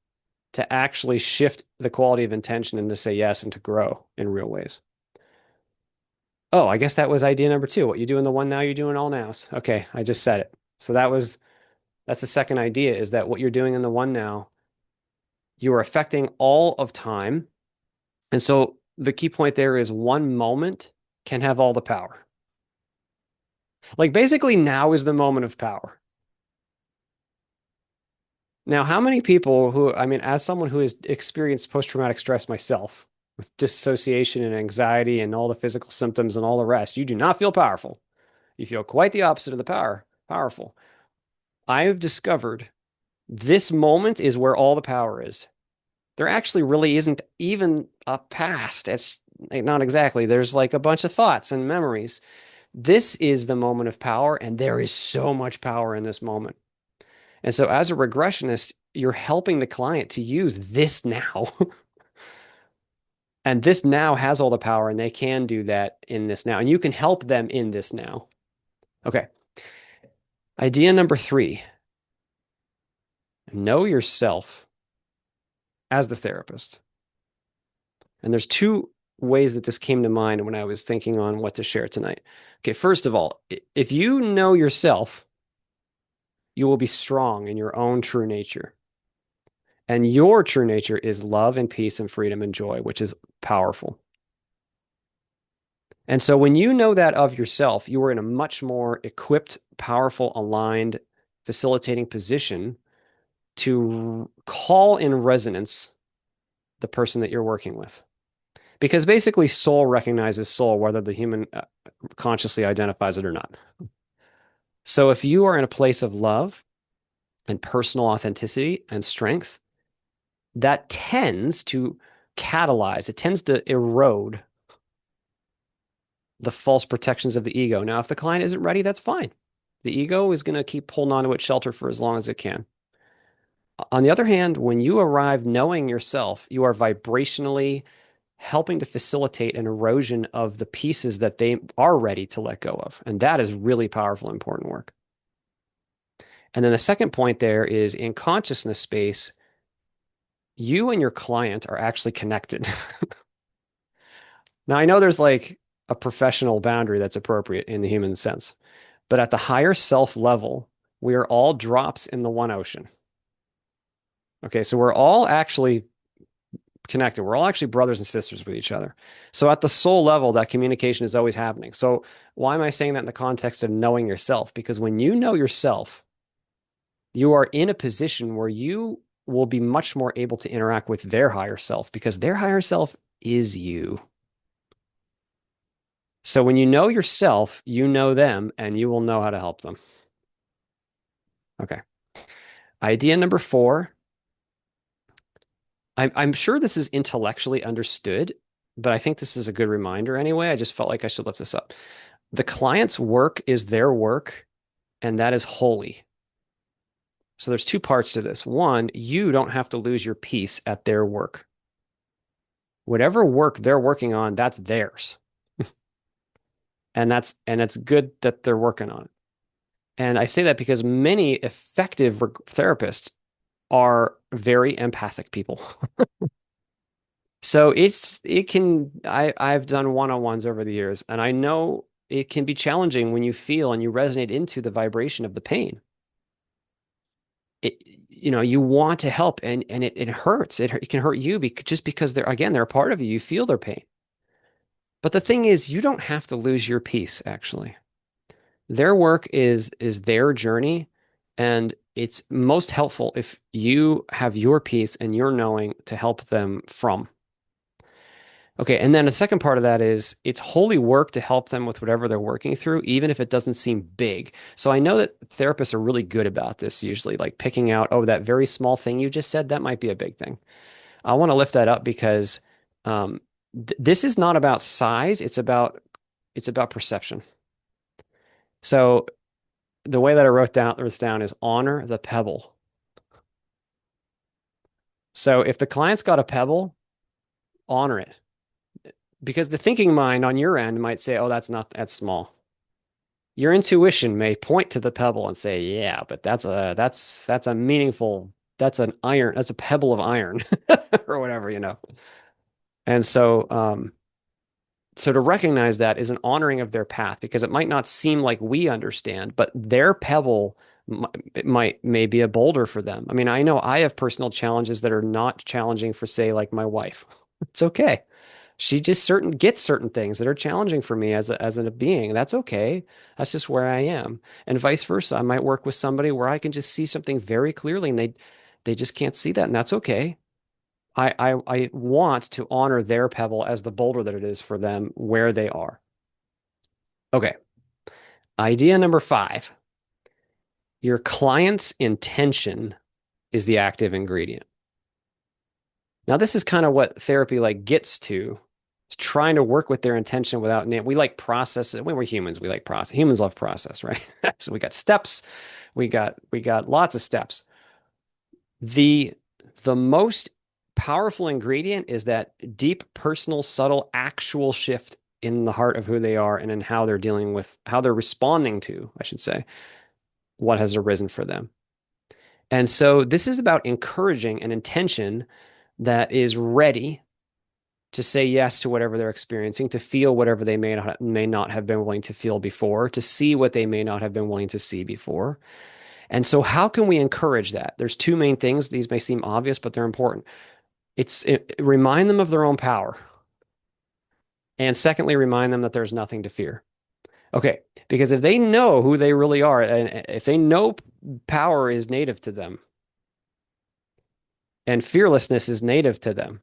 to actually shift the quality of intention and to say yes and to grow in real ways. Oh, I guess that was idea number two. What you do in the one now, you're doing all nows. Okay, I just said it. So that's the second idea is that what you're doing in the one now, you are affecting all of time. And so the key point there is one moment can have all the power. Like basically now is the moment of power. Now, how many people I mean, as someone who has experienced post-traumatic stress myself with dissociation and anxiety and all the physical symptoms and all the rest, you do not feel powerful. You feel quite the opposite of the powerful. I have discovered this moment is where all the power is. There actually really isn't even a past. It's not exactly. There's like a bunch of thoughts and memories. This is the moment of power, and there is so much power in this moment. And so, as a regressionist, you're helping the client to use this now. And this now has all the power, and they can do that in this now. And you can help them in this now. Okay. Idea number three, know yourself as the therapist. And there's two ways that this came to mind when I was thinking on what to share tonight. Okay, first of all, if you know yourself, you will be strong in your own true nature. And your true nature is love and peace and freedom and joy, which is powerful. And so when you know that of yourself, you are in a much more equipped, powerful, aligned, facilitating position to call in resonance the person that you're working with. Because basically, soul recognizes soul, whether the human consciously identifies it or not. So if you are in a place of love and personal authenticity and strength, that tends to catalyze, it tends to erode the false protections of the ego. Now, if the client isn't ready, that's fine. The ego is going to keep holding on to its shelter for as long as it can. On the other hand, when you arrive knowing yourself, you are vibrationally helping to facilitate an erosion of the pieces that they are ready to let go of. And that is really powerful, important work. And then the second point there is in consciousness space, you and your client are actually connected. Now, I know there's like a professional boundary that's appropriate in the human sense, but at the higher self level, we are all drops in the one ocean. Okay, so we're all actually connected. We're all actually brothers and sisters with each other. So at the soul level, that communication is always happening. So why am I saying that in the context of knowing yourself? Because when you know yourself, you are in a position where you will be much more able to interact with their higher self because their higher self is you. So when you know yourself, you know them and you will know how to help them. Okay. Idea number four. I'm sure this is intellectually understood, but I think this is a good reminder anyway. I just felt like I should lift this up. The client's work is their work, and that is holy. So there's two parts to this. One, you don't have to lose your peace at their work. Whatever work they're working on, that's theirs. And it's good that they're working on it. And I say that because many effective therapists are very empathic people. So I've done one-on-ones over the years, and I know it can be challenging when you feel and you resonate into the vibration of the pain. It, you want to help, and it hurts. It can hurt you just because they're a part of you. You feel their pain. But the thing is, you don't have to lose your peace, actually. Their work is their journey, and it's most helpful if you have your peace and your knowing to help them from. Okay, and then the second part of that is it's holy work to help them with whatever they're working through, even if it doesn't seem big. So I know that therapists are really good about this usually, like picking out, oh, that very small thing you just said, that might be a big thing. I want to lift that up because th this is not about size, it's about perception. So the way that I wrote down this down is honor the pebble. So if the client's got a pebble, honor it. Because the thinking mind on your end might say, oh, that's small. Your intuition may point to the pebble and say, yeah, but that's a meaningful, that's a pebble of iron or whatever. And so to recognize that is an honoring of their path because it might not seem like we understand, but their pebble it may be a boulder for them. I mean, I know I have personal challenges that are not challenging for, say, like my wife. It's okay. She just gets certain things that are challenging for me as a being. That's okay. That's just where I am. And vice versa. I might work with somebody where I can just see something very clearly and they just can't see that, and that's okay. I want to honor their pebble as the boulder that it is for them where they are. Okay. Idea number 5. Your client's intention is the active ingredient. Now, this is kind of what therapy like gets to. It's trying to work with their intention without we like process it. When we're humans, we like process. Humans love process, right? So we got steps. We got lots of steps. The the most powerful ingredient is that deep, personal, subtle, actual shift in the heart of who they are and in how they're dealing with how they're responding to, I should say, what has arisen for them. And so this is about encouraging an intention that is ready to say yes to whatever they're experiencing, to feel whatever they may not have been willing to feel before, to see what they may not have been willing to see before. And so how can we encourage that? There's two main things. These may seem obvious, but they're important. Remind them of their own power. And secondly, remind them that there's nothing to fear. Okay, because if they know who they really are, and if they know power is native to them and fearlessness is native to them,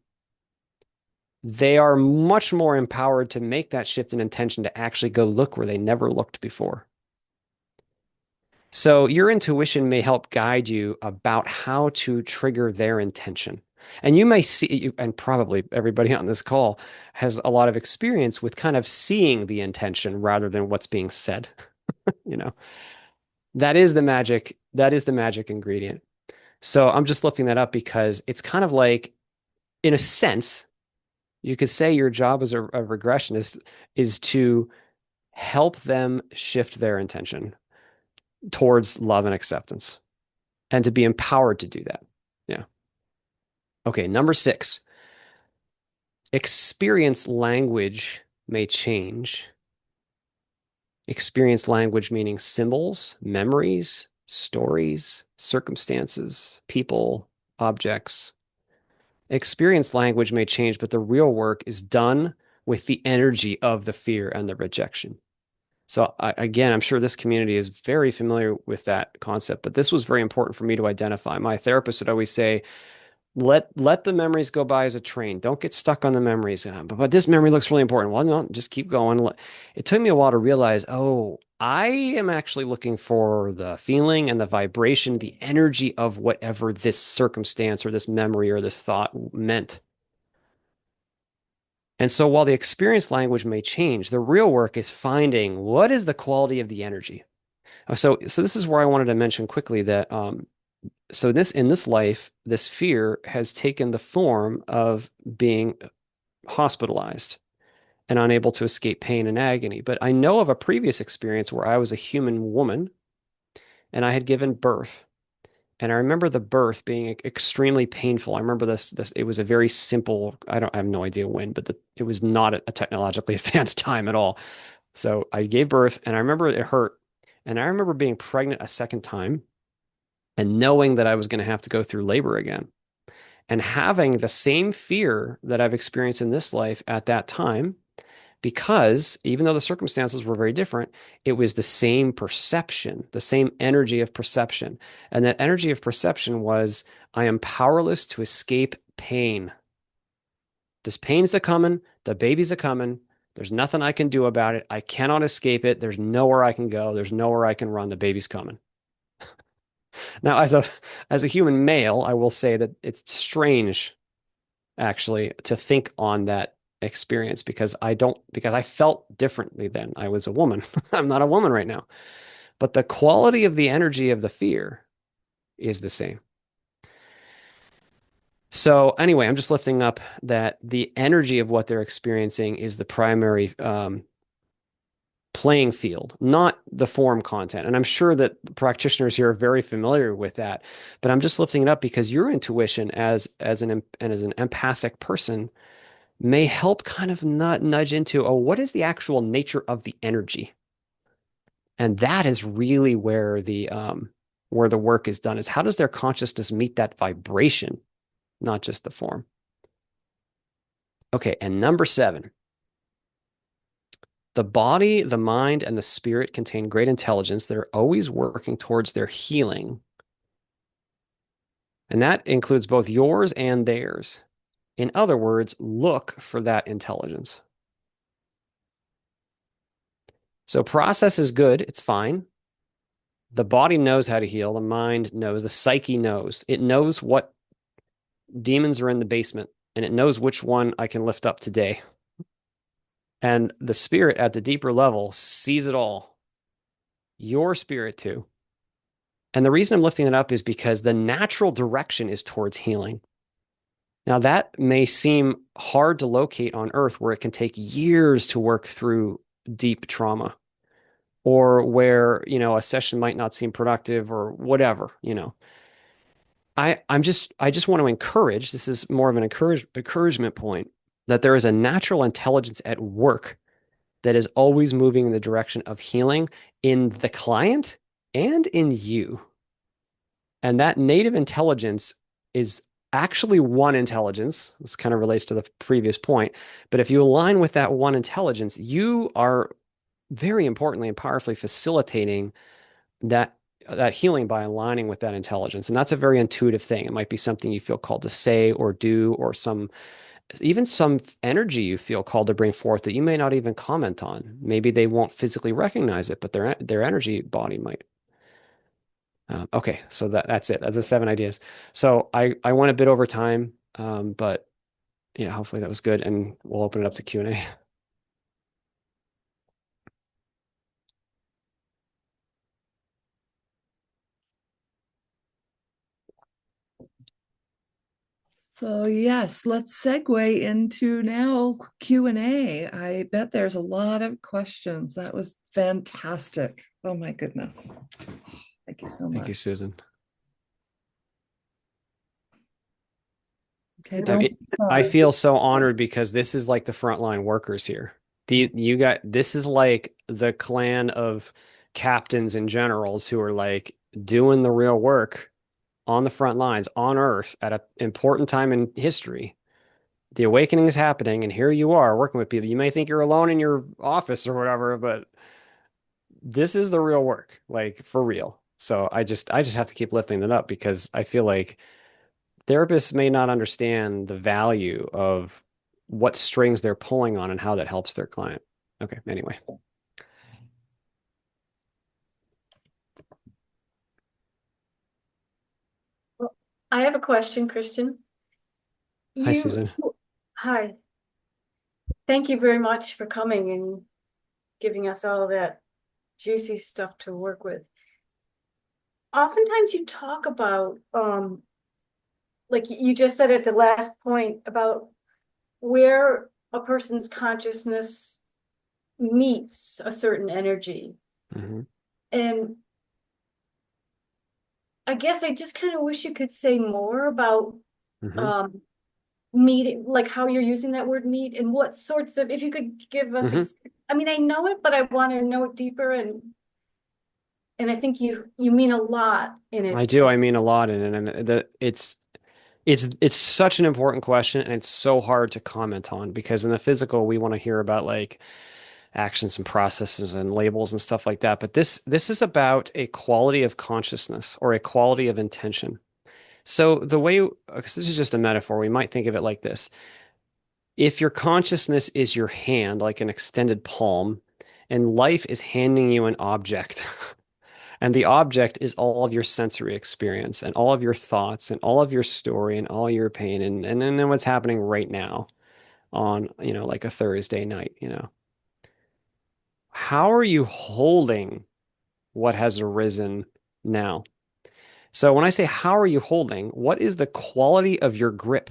they are much more empowered to make that shift in intention to actually go look where they never looked before. So your intuition may help guide you about how to trigger their intention. And you may see, and probably everybody on this call has a lot of experience with kind of seeing the intention rather than what's being said. You know, that is the magic. That is the magic ingredient. So I'm just lifting that up because it's kind of like, in a sense, you could say your job as a regressionist is to help them shift their intention towards love and acceptance and to be empowered to do that. Yeah. Okay. Number 6, experience language may change. Experience language meaning symbols, memories, stories, circumstances, people, objects. Experience language may change, but the real work is done with the energy of the fear and the rejection. So again, I'm sure this community is very familiar with that concept, but this was very important for me to identify. My therapist would always say, let the memories go by as a train. Don't get stuck on the memories. But this memory looks really important. Well, no, just keep going. It took me a while to realize, oh, I am actually looking for the feeling and the vibration, the energy of whatever this circumstance or this memory or this thought meant. And so while the experience language may change, the real work is finding what is the quality of the energy. So this is where I wanted to mention quickly that so this in this life, this fear has taken the form of being hospitalized and unable to escape pain and agony. But I know of a previous experience where I was a human woman and I had given birth. And I remember the birth being extremely painful. I remember this it was a very simple, I have no idea when, but it was not a technologically advanced time at all. So I gave birth and I remember it hurt. And I remember being pregnant a second time and knowing that I was going to have to go through labor again and having the same fear that I've experienced in this life at that time, because even though the circumstances were very different, it was the same perception, the same energy of perception. And that energy of perception was, I am powerless to escape pain. This pain's a coming, the baby's a coming. There's nothing I can do about it. I cannot escape it. There's nowhere I can go. There's nowhere I can run. The baby's coming. Now, as a human male, I will say that it's strange actually to think on that experience because I felt differently then. I was a woman. I'm not a woman right now. But the quality of the energy of the fear is the same. So anyway, I'm just lifting up that the energy of what they're experiencing is the primary playing field, not the form content. And I'm sure that practitioners here are very familiar with that. But I'm just lifting it up because your intuition as an empathic person may help kind of nudge into, oh, what is the actual nature of the energy? And that is really where the work is done, is how does their consciousness meet that vibration, not just the form. Okay, and number 7, the body, the mind, and the spirit contain great intelligence that are always working towards their healing. And that includes both yours and theirs. In other words, look for that intelligence. So process is good, it's fine. The body knows how to heal. The mind knows. The psyche knows. It knows what demons are in the basement, and it knows which one I can lift up today. And the spirit at the deeper level sees it all. Your spirit too. And the reason I'm lifting it up is because the natural direction is towards healing. Now, that may seem hard to locate on Earth, where it can take years to work through deep trauma, or where, a session might not seem productive or whatever. I just want to encourage, this is more of an encouragement point, that there is a natural intelligence at work that is always moving in the direction of healing in the client and in you. And that native intelligence is actually one intelligence. This kind of relates to the previous point. But if you align with that one intelligence, you are very importantly and powerfully facilitating that healing by aligning with that intelligence. And that's a very intuitive thing. It might be something you feel called to say or do, or even some energy you feel called to bring forth that you may not even comment on. Maybe they won't physically recognize it, but their energy body might. Okay, so that's it. That's the 7 ideas. So I went a bit over time, but yeah, hopefully that was good, and we'll open it up to Q&A. So yes, let's segue into now Q&A. I bet there's a lot of questions. That was fantastic. Oh my goodness. Thank you so Thank much. you, Susan. Okay, I, don't it, I sorry. feel so honored because this is like the frontline workers here. This is like the clan of captains and generals who are like doing the real work on the front lines on Earth at an important time in history. The awakening is happening, and here you are working with people. You may think you're alone in your office or whatever, but this is the real work, like for real. So I just have to keep lifting it up because I feel like therapists may not understand the value of what strings they're pulling on and how that helps their client. Okay, anyway. Well, I have a question, Christian. Hi, You, Susan. hi. Thank you very much for coming and giving us all that juicy stuff to work with. Oftentimes you talk about, like you just said at the last point about where a person's consciousness meets a certain energy. Hmm. And I guess I just kind of wish you could say more about Hmm. um meet, like how you're using that word meet and what sorts of, if you could give us, Hmm. I mean, I know it, but I want to know it deeper, and I think you mean a lot in I it. do. I mean a lot in it, and it's such an important question, and it's so hard to comment on because in the physical, we want to hear about like actions and processes and labels and stuff like that. But this is about a quality of consciousness or a quality of intention. So the way, because this is just a metaphor, we might think of it like this. If your consciousness is your hand, like an extended palm, and life is handing you an object, and the object is all of your sensory experience and all of your thoughts and all of your story and all your pain and then what's happening right now on, like a Thursday night, How are you holding what has arisen now? So when I say how are you holding, what is the quality of your grip?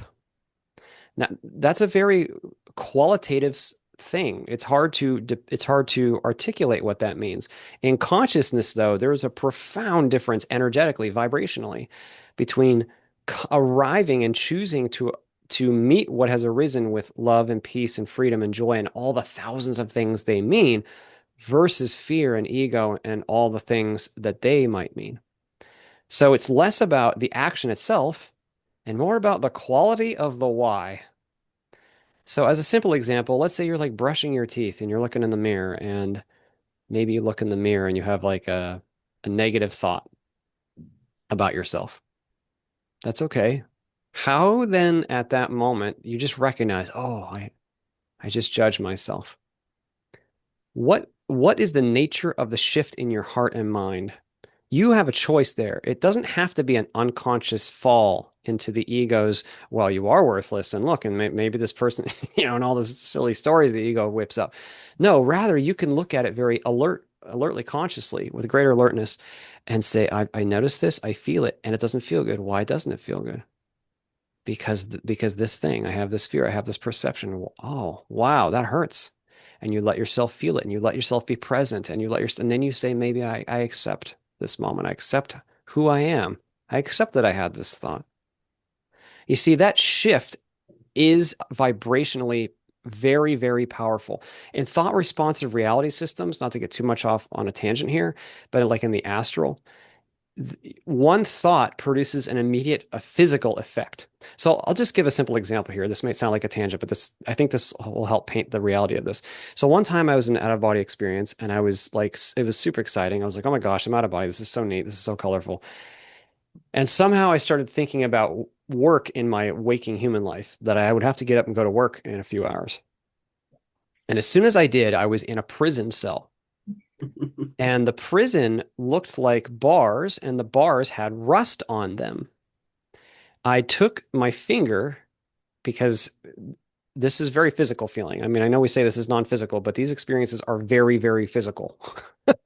Now, that's a very qualitative thing. It's hard to articulate what that means. In consciousness, though, there's a profound difference energetically, vibrationally, between arriving and choosing to meet what has arisen with love and peace and freedom and joy and all the thousands of things they mean versus fear and ego and all the things that they might mean. So it's less about the action itself and more about the quality of the why. So, as a simple example, let's say you're like brushing your teeth and you're looking in the mirror, and maybe you look in the mirror and you have like a negative thought about yourself. That's okay. How then at that moment you just recognize, oh, I just judged myself. What is the nature of the shift in your heart and mind? You have a choice there. It doesn't have to be an unconscious fall into the ego's, well, you are worthless, and look, and maybe this person, and all those silly stories the ego whips up. No, rather, you can look at it very alertly, consciously, with greater alertness, and say, I notice this, I feel it, and it doesn't feel good. Why doesn't it feel good? Because this thing, I have this fear, I have this perception. Oh, wow, that hurts. And you let yourself feel it and you let yourself be present and and then you say, maybe I accept this moment. I accept who I am. I accept that I had this thought. You see, that shift is vibrationally very, very powerful. In thought responsive reality systems, not to get too much off on a tangent here, but like in the astral, one thought produces an immediate a physical effect. So I'll just give a simple example here. This might sound like a tangent, but I think this will help paint the reality of this. So one time I was in an out of body experience and I was like, it was super exciting. I was like, oh my gosh, I'm out of body. This is so neat. This is so colorful. And somehow I started thinking about work in my waking human life, that I would have to get up and go to work in a few hours. And as soon as I did, I was in a prison cell. And the prison looked like bars, and the bars had rust on them. I took my finger because this is very physical feeling. I mean, I know we say this is non-physical, but these experiences are very, very physical.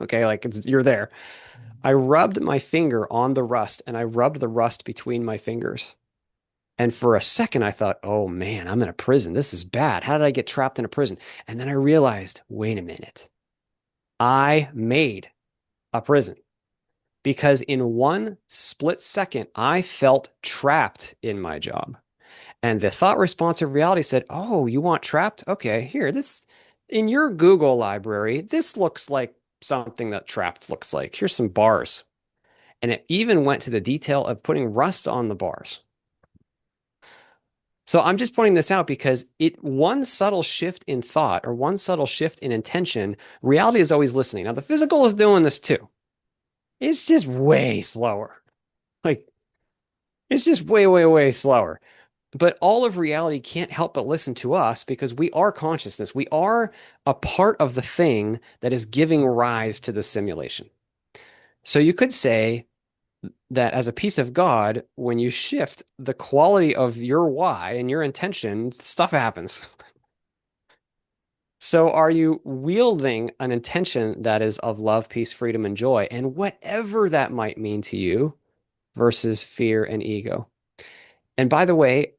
Okay, like you're there. I rubbed my finger on the rust and I rubbed the rust between my fingers. And for a second, I thought, oh man, I'm in a prison. This is bad. How did I get trapped in a prison? And then I realized, wait a minute. I made a prison because in one split second, I felt trapped in my job. And the thought responsive reality said, oh, you want trapped? Okay, here, this in your Google library, this looks like something that trapped looks like. Here's some bars. And it even went to the detail of putting rust on the bars. So I'm just pointing this out because one subtle shift in thought or one subtle shift in intention, reality is always listening. Now the physical is doing this too. It's just way slower. Like it's just way, way, way slower. But all of reality can't help but listen to us because we are consciousness. We are a part of the thing that is giving rise to the simulation. So you could say that as a piece of God, when you shift the quality of your why and your intention, stuff happens. So are you wielding an intention that is of love, peace, freedom, and joy, and whatever that might mean to you versus fear and ego? And by the way,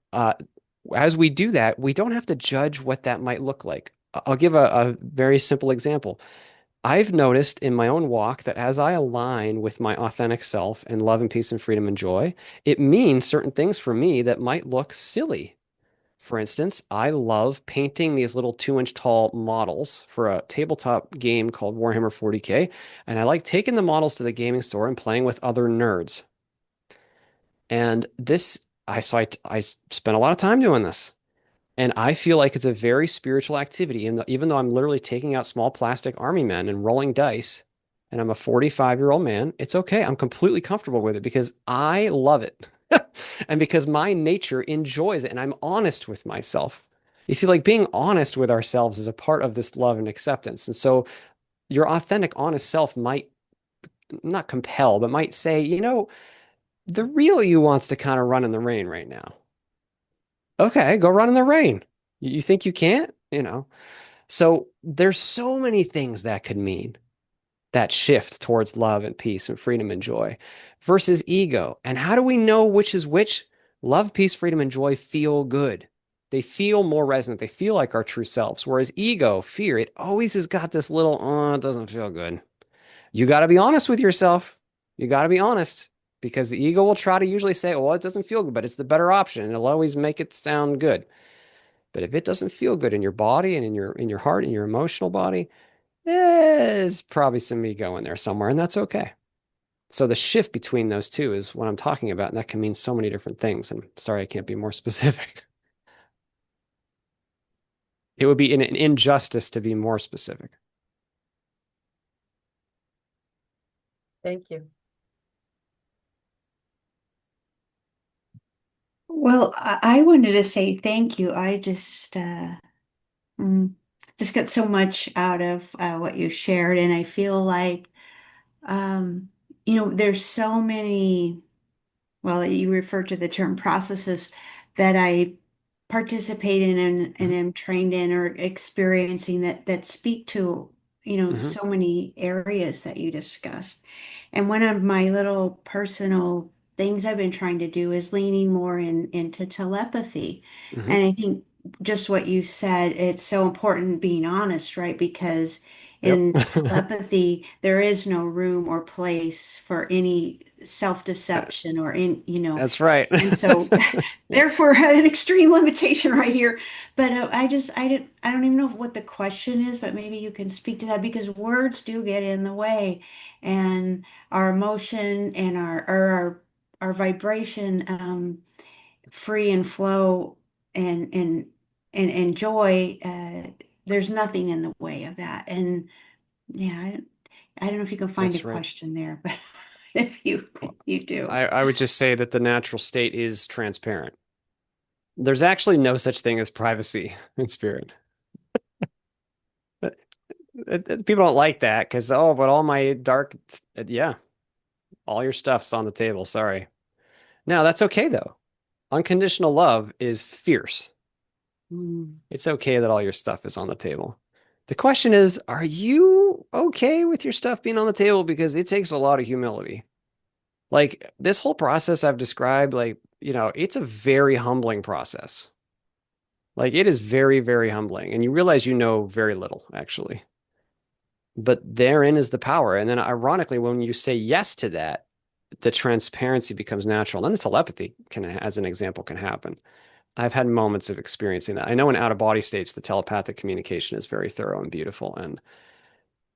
as we do that, we don't have to judge what that might look like. I'll give a very simple example. I've noticed in my own walk that as I align with my authentic self and love and peace and freedom and joy, it means certain things for me that might look silly. For instance, I love painting these little 2-inch tall models for a tabletop game called Warhammer 40K. And I like taking the models to the gaming store and playing with other nerds. And I spent a lot of time doing this. And I feel like it's a very spiritual activity. And even though I'm literally taking out small plastic army men and rolling dice, and I'm a 45-year-old man, it's okay. I'm completely comfortable with it because I love it. And because my nature enjoys it, and I'm honest with myself. You see, like being honest with ourselves is a part of this love and acceptance. And so your authentic, honest self might not compel, but might say, the real you wants to kind of run in the rain right now. Okay, go run in the rain. You think you can't? So there's so many things that could mean that shift towards love and peace and freedom and joy versus ego. And how do we know which is which? Love, peace, freedom, and joy feel good. They feel more resonant. They feel like our true selves. Whereas ego, fear, it always has got this little, oh, it doesn't feel good. You got to be honest with yourself. You got to be honest because the ego will try to usually say, well, it doesn't feel good, but it's the better option. It'll always make it sound good. But if it doesn't feel good in your body and in your heart and your emotional body, there's probably some ego in there somewhere, and that's okay. So the shift between those two is what I'm talking about, and that can mean so many different things. I'm sorry I can't be more specific. It would be an injustice to be more specific. Thank you. Well, I wanted to say thank you. I mm, just got so much out of what you shared, and I feel like, um, there's so many. Well, you refer to the term processes that I participate in and Hmm. am trained in or experiencing that speak to, Hmm. so many areas that you discussed. And one of my little personal things I've been trying to do is leaning more into telepathy. Hmm. And I think just what you said, it's so important being honest, right? Because Yep. in telepathy, there is no room or place for any self-deception or That's right. and so Yeah. therefore an extreme limitation right here. But I don't even know what the question is, but maybe you can speak to that because words do get in the way, and our emotion and our vibration, free and flow and and joy. There's nothing in the way of that. And yeah, I don't know if you can find a That's right. question there, but if you do. I would just say that the natural state is transparent. There's actually no such thing as privacy in spirit. People don't like that because, oh, but all my dark, yeah, all your stuff's on the table. Sorry. No, that's okay though. Unconditional love is fierce. Mm. It's okay that all your stuff is on the table. The question is, are you okay with your stuff being on the table? Because it takes a lot of humility. Like this whole process I've described, like, it's a very humbling process. Like it is very, very humbling. And you realize you know very little, actually. But therein is the power. And then ironically, when you say yes to that, the transparency becomes natural. And then the telepathy can, as an example, can happen. I've had moments of experiencing that. I know in out of body states, the telepathic communication is very thorough and beautiful. And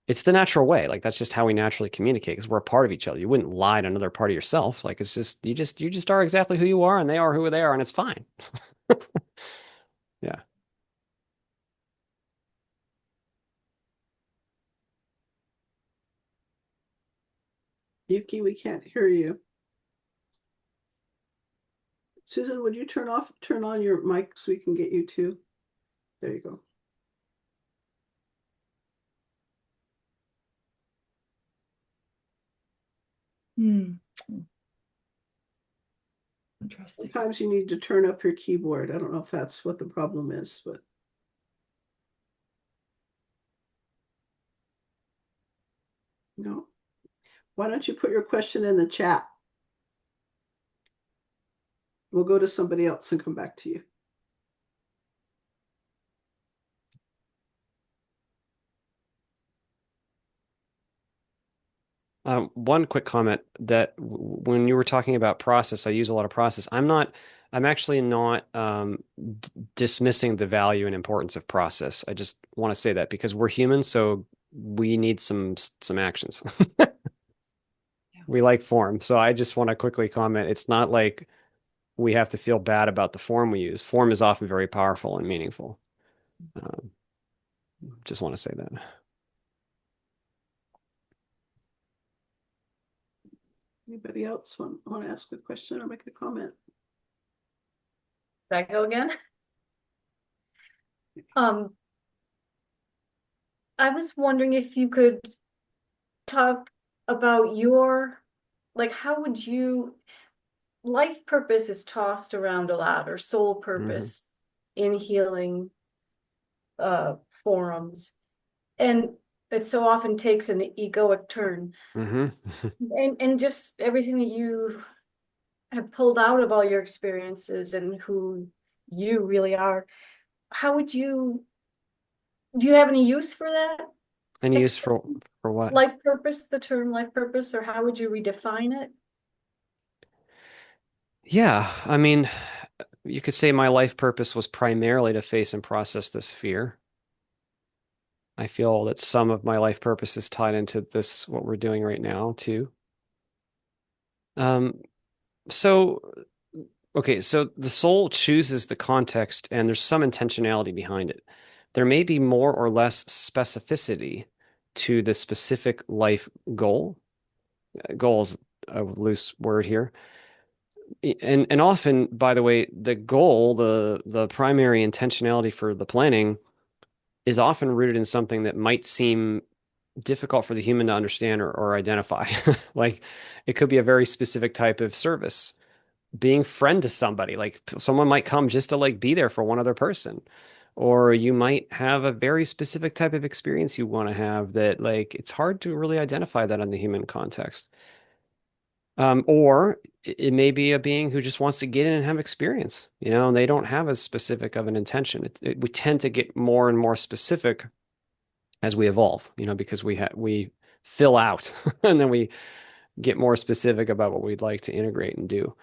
it's the natural way. Like that's just how we naturally communicate because we're a part of each other. You wouldn't lie to another part of yourself. Like it's just you just are exactly who you are and they are who they are and it's fine. Yeah. Yuki, we can't hear you. Susan, would you turn on your mic so we can get you too? There you go. Hmm. Interesting. Sometimes you need to turn up your keyboard. I don't know if that's what the problem is, but no. Why don't you put your question in the chat? We'll go to somebody else and come back to you. One quick comment that when you were talking about process, I use a lot of process. I'm actually not d dismissing the value and importance of process. I just want to say that because we're humans, so we need some actions. We like form. So I just want to quickly comment. It's not like we have to feel bad about the form we use. Form is often very powerful and meaningful. Um, just want to say that. Anybody else want to ask a question or make a comment? Does that go again? Um, I was wondering if you could talk about your, like, how would you, life purpose is tossed around a lot, or soul Hmm. purpose in healing forums. And it so often takes an egoic turn. Hmm. And just everything that you have pulled out of all your experiences and who you really are, how would you, do you have any use for that Any use expression? for what? Life purpose, the term life purpose, or how would you redefine it? Yeah, I mean, you could say my life purpose was primarily to face and process this fear. I feel that some of my life purpose is tied into this, what we're doing right now, too. Um, so, okay, so the soul chooses the context, and there's some intentionality behind it. There may be more or less specificity to the specific life goal. Goal is a loose word here. And often, by the way, the goal, the primary intentionality for the planning is often rooted in something that might seem difficult for the human to understand or identify. Like it could be a very specific type of service, being friend to somebody. Like someone might come just to like be there for one other person. Or you might have a very specific type of experience you want to have that like it's hard to really identify that in the human context. Or it may be a being who just wants to get in and have experience, and they don't have as specific of an intention. We tend to get more and more specific as we evolve, because we fill out and then we get more specific about what we'd like to integrate and do.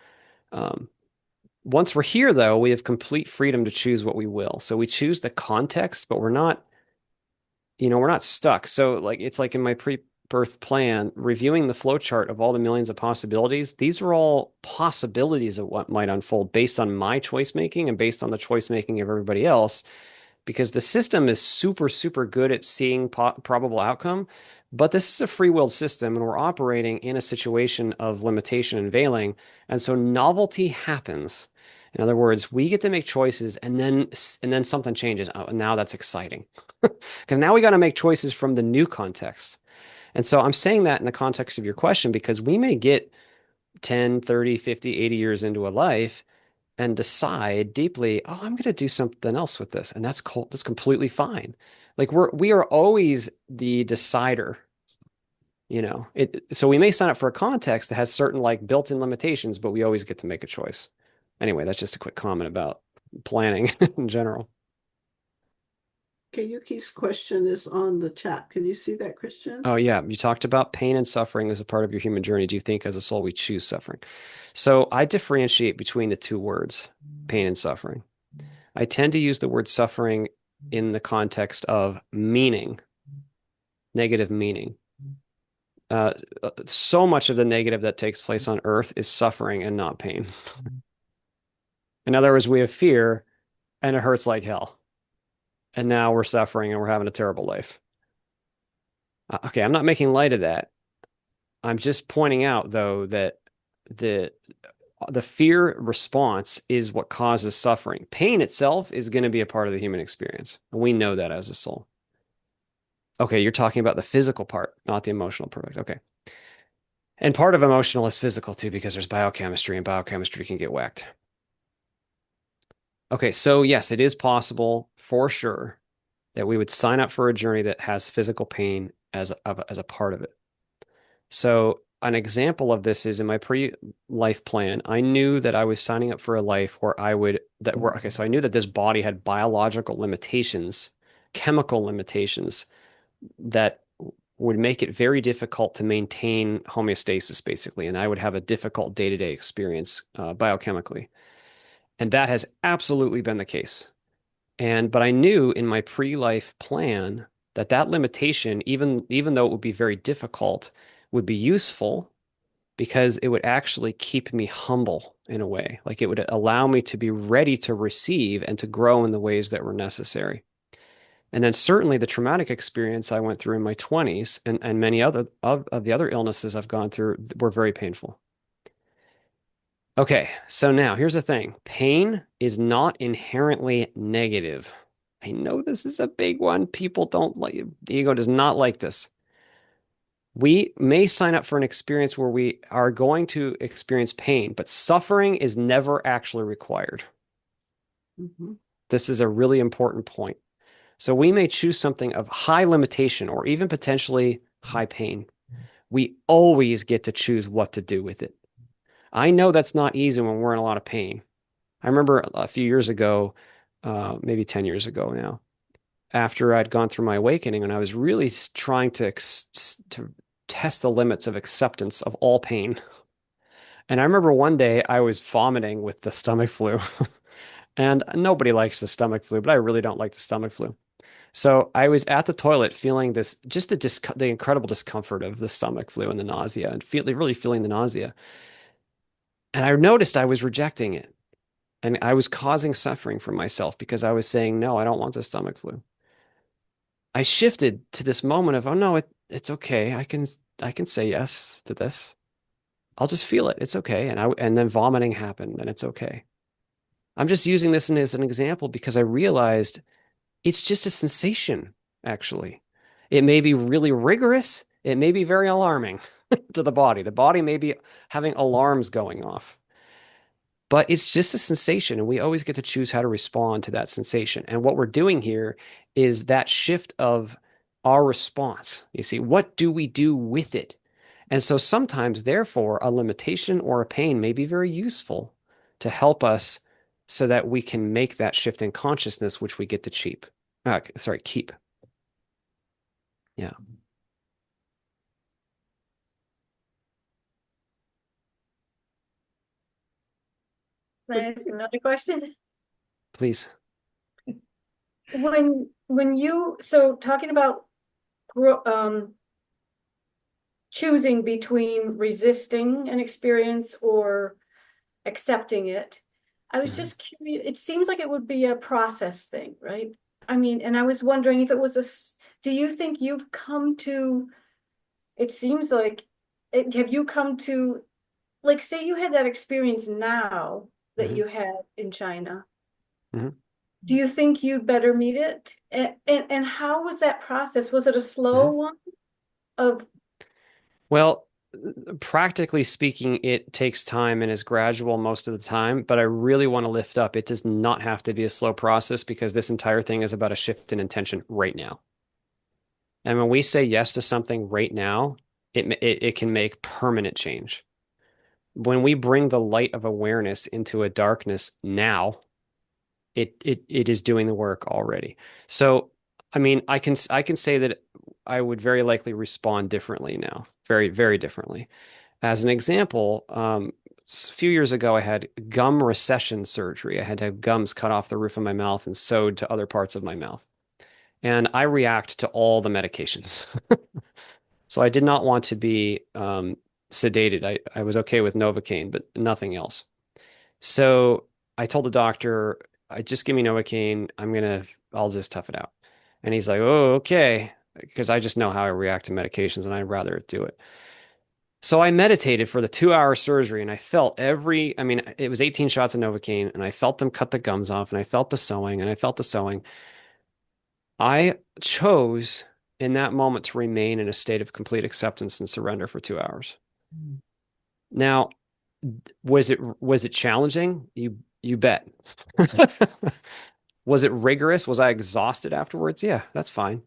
Um, Once we're here, though, we have complete freedom to choose what we will. So we choose the context, but we're not stuck. So like it's like in my pre-birth plan, reviewing the flow chart of all the millions of possibilities, these are all possibilities of what might unfold based on my choice making and based on the choice making of everybody else, because the system is super, super good at seeing probable outcome. But this is a free will system, and we're operating in a situation of limitation and veiling. And so novelty happens. In other words, we get to make choices, and then something changes. Oh, and now that's exciting. Because now we got to make choices from the new context. And so I'm saying that in the context of your question because we may get 10, 30, 50, 80 years into a life and decide deeply, oh, I'm going to do something else with this. And that's completely fine. Like we are always the decider, so we may sign up for a context that has certain like built-in limitations, but we always get to make a choice. Anyway, that's just a quick comment about planning in general. Okay, Yuki's question is on the chat. Can you see that, Christian? Oh, yeah. You talked about pain and suffering as a part of your human journey. Do you think as a soul we choose suffering? So I differentiate between the two words, pain and suffering. I tend to use the word suffering in the context of meaning, negative meaning. Uh, so much of the negative that takes place on earth is suffering and not pain. In other words, we have fear and it hurts like hell. And now we're suffering and we're having a terrible life. Okay, I'm not making light of that. I'm just pointing out, though, that the the fear response is what causes suffering. Pain itself is going to be a part of the human experience. And we know that as a soul. Okay, you're talking about the physical part, not the emotional part. Okay. And part of emotional is physical too, because there's biochemistry and biochemistry can get whacked. Okay, so yes, it is possible for sure that we would sign up for a journey that has physical pain as a part of it. So an example of this is in my pre-life plan, I knew that I was signing up for a life where okay, so I knew that this body had biological limitations, chemical limitations that would make it very difficult to maintain homeostasis, basically, and I would have a difficult day-to-day experience biochemically. And that has absolutely been the case. But I knew in my pre-life plan that that limitation, even though it would be very difficult, would be useful because it would actually keep me humble in a way. Like it would allow me to be ready to receive and to grow in the ways that were necessary. And then certainly the traumatic experience I went through in my 20s and many other of the other illnesses I've gone through were very painful. Okay, so now here's the thing. Pain is not inherently negative. I know this is a big one. People don't like, the ego does not like this. We may sign up for an experience where we are going to experience pain, but suffering is never actually required. Mm-hmm. This is a really important point. So we may choose something of high limitation or even potentially high pain. We always get to choose what to do with it. I know that's not easy when we're in a lot of pain. I remember a few years ago, maybe 10 years ago now, after I'd gone through my awakening and I was really trying to test the limits of acceptance of all pain. And I remember one day I was vomiting with the stomach flu. And nobody likes the stomach flu, but I really don't like the stomach flu. So I was at the toilet feeling this, just the incredible discomfort of the stomach flu and the nausea and really feeling the nausea. And I noticed I was rejecting it. And I was causing suffering for myself because I was saying, no, I don't want the stomach flu. I shifted to this moment of, oh no, it's okay. I can say yes to this. I'll just feel it. It's okay. And then vomiting happened and it's okay. I'm just using this as an example because I realized it's just a sensation, actually. It may be really rigorous. It may be very alarming to the body. The body may be having alarms going off. But it's just a sensation, and we always get to choose how to respond to that sensation. And what we're doing here is that shift of our response. You see, what do we do with it? And so sometimes, therefore, a limitation or a pain may be very useful to help us so that we can make that shift in consciousness, which we get to keep. Yeah, Can I ask another question? please. When you, so talking about choosing between resisting an experience or accepting it, I was Mhm. just curious. It seems like it would be a process thing, right? I mean, and I was wondering if it was do you think you've come to, it seems like, have you come to, like, say you had that experience now that Mhm. you had in China, Mhm. do you think you'd better meet it? And how was that process? Was it a slow Mhm. one of, Well, practically speaking, it takes time and is gradual most of the time, but I really want to lift up. It does not have to be a slow process because this entire thing is about a shift in intention right now. And when we say yes to something right now, it can make permanent change. When we bring the light of awareness into a darkness now, it is doing the work already. So, I mean, I can say that I would very likely respond differently now, very, very differently. As an example, a few years ago, I had gum recession surgery. I had to have gums cut off the roof of my mouth and sewed to other parts of my mouth. And I react to all the medications. So I did not want to be sedated. I was okay with Novocaine, but nothing else. So I told the doctor, I just give me Novocaine. I'll just tough it out. And he's like, oh, okay. Because I just know how I react to medications and I'd rather do it. So I meditated for the 2 hour surgery and I felt I mean, it was 18 shots of Novocaine and I felt them cut the gums off and I felt the sewing and I felt the sewing. I chose in that moment to remain in a state of complete acceptance and surrender for 2 hours. Now, was it challenging? You bet. Was it rigorous? Was I exhausted afterwards? Yeah, that's fine.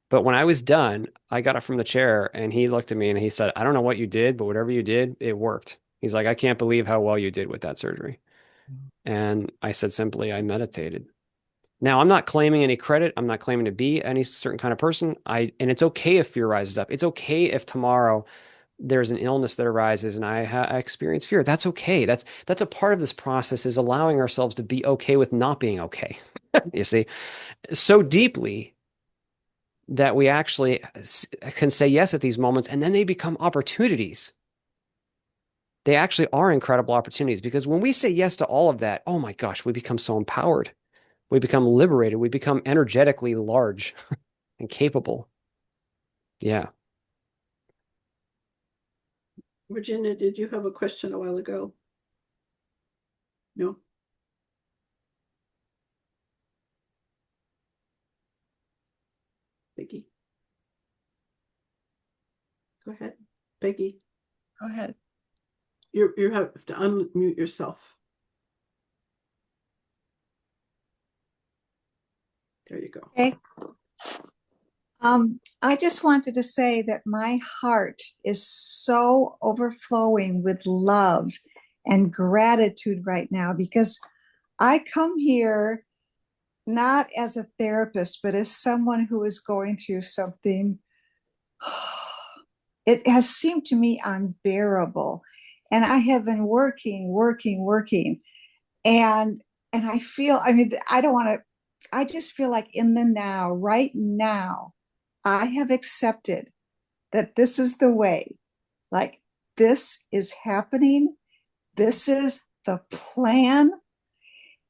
But when I was done, I got up from the chair and he looked at me and he said, I don't know what you did, but whatever you did, it worked. He's like, I can't believe how well you did with that surgery. And I said simply, I meditated. Now, I'm not claiming any credit. I'm not claiming to be any certain kind of person. And it's okay if fear rises up. It's okay if tomorrow there's an illness that arises and I experience fear. That's okay. That's a part of this process, is allowing ourselves to be okay with not being okay. You see, so deeply that we actually can say yes at these moments, and then they become opportunities. They actually are incredible opportunities, because when we say yes to all of that, oh my gosh, we become so empowered. We become liberated. We become energetically large and capable. Yeah. Virginia, did you have a question a while ago? No? Peggy. Go ahead. Peggy, Go ahead. you have to unmute yourself. There you go. Okay. I just wanted to say that my heart is so overflowing with love and gratitude right now, because I come here not as a therapist, but as someone who is going through something. It has seemed to me unbearable. And I have been working. And I feel, I mean, I don't want to, I just feel like in the now, right now, I have accepted that this is the way. Like, this is happening. This is the plan.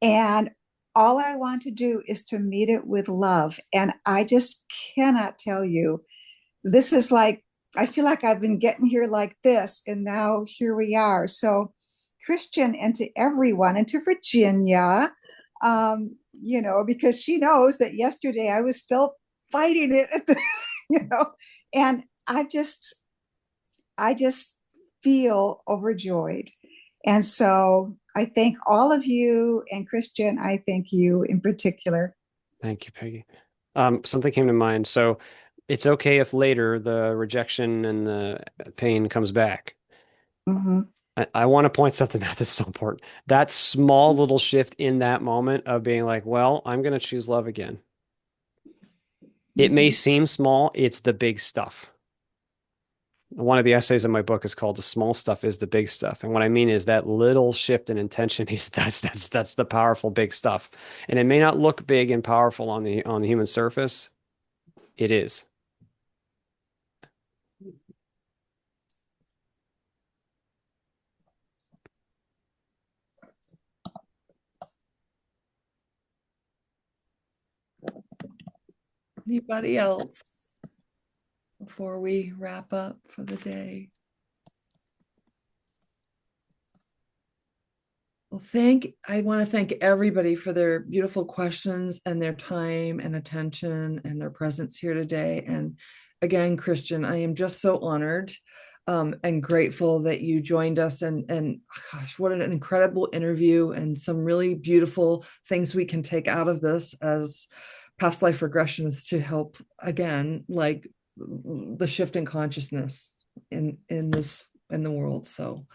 And all I want to do is to meet it with love. And I just cannot tell you, this is like, I feel like I've been getting here like this, and now here we are. So, Christian, and to everyone, and to Virginia, because she knows that yesterday I was still fighting it, and I just feel overjoyed. And so I thank all of you, and Christian, I thank you in particular. Thank you, Peggy. Something came to mind. So it's okay if later the rejection and the pain comes back. Mm-hmm. I want to point something out that's so important. That small little shift in that moment of being like, well, I'm going to choose love again. It may Mm-hmm. seem small, it's the big stuff. One of the essays in my book is called "The Small Stuff is the Big Stuff," and what I mean is that little shift in intention is that's the powerful big stuff. And it may not look big and powerful on the human surface. It is. Anybody else before we wrap up for the day? Well, I want to thank everybody for their beautiful questions and their time and attention and their presence here today. And again, Christian, I am just so honored and grateful that you joined us. And gosh, what an incredible interview, and some really beautiful things we can take out of this as past life regressions to help, again, like the shift in consciousness in the world. So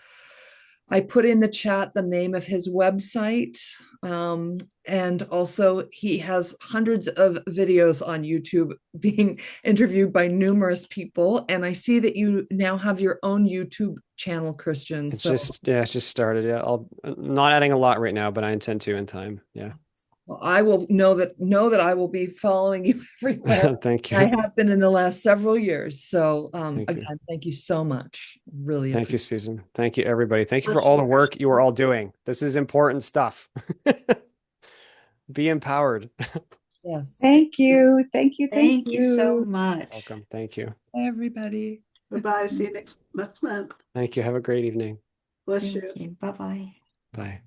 I put in the chat the name of his website. And also, he has hundreds of videos on YouTube being interviewed by numerous people. And I see that you now have your own YouTube channel, Christian. It's So it's just started. Yeah, I'm not adding a lot right now, but I intend to in time. Yeah. well, I will know that I will be following you everywhere. Thank I you. have been in the last several years. So Thank you. again, thank you so much. Really Thank you, appreciate Susan. Thank you, everybody. Thank you for Bless all the you. work you are all doing. This is important stuff. Be empowered. it. Yes. Thank you. Thank you. Thank Thank you so you. much. Welcome. Thank you. Everybody. Bye-bye. See you next month. Thank you. Have a great evening. Bless Thank you. you. Bye-bye. Bye.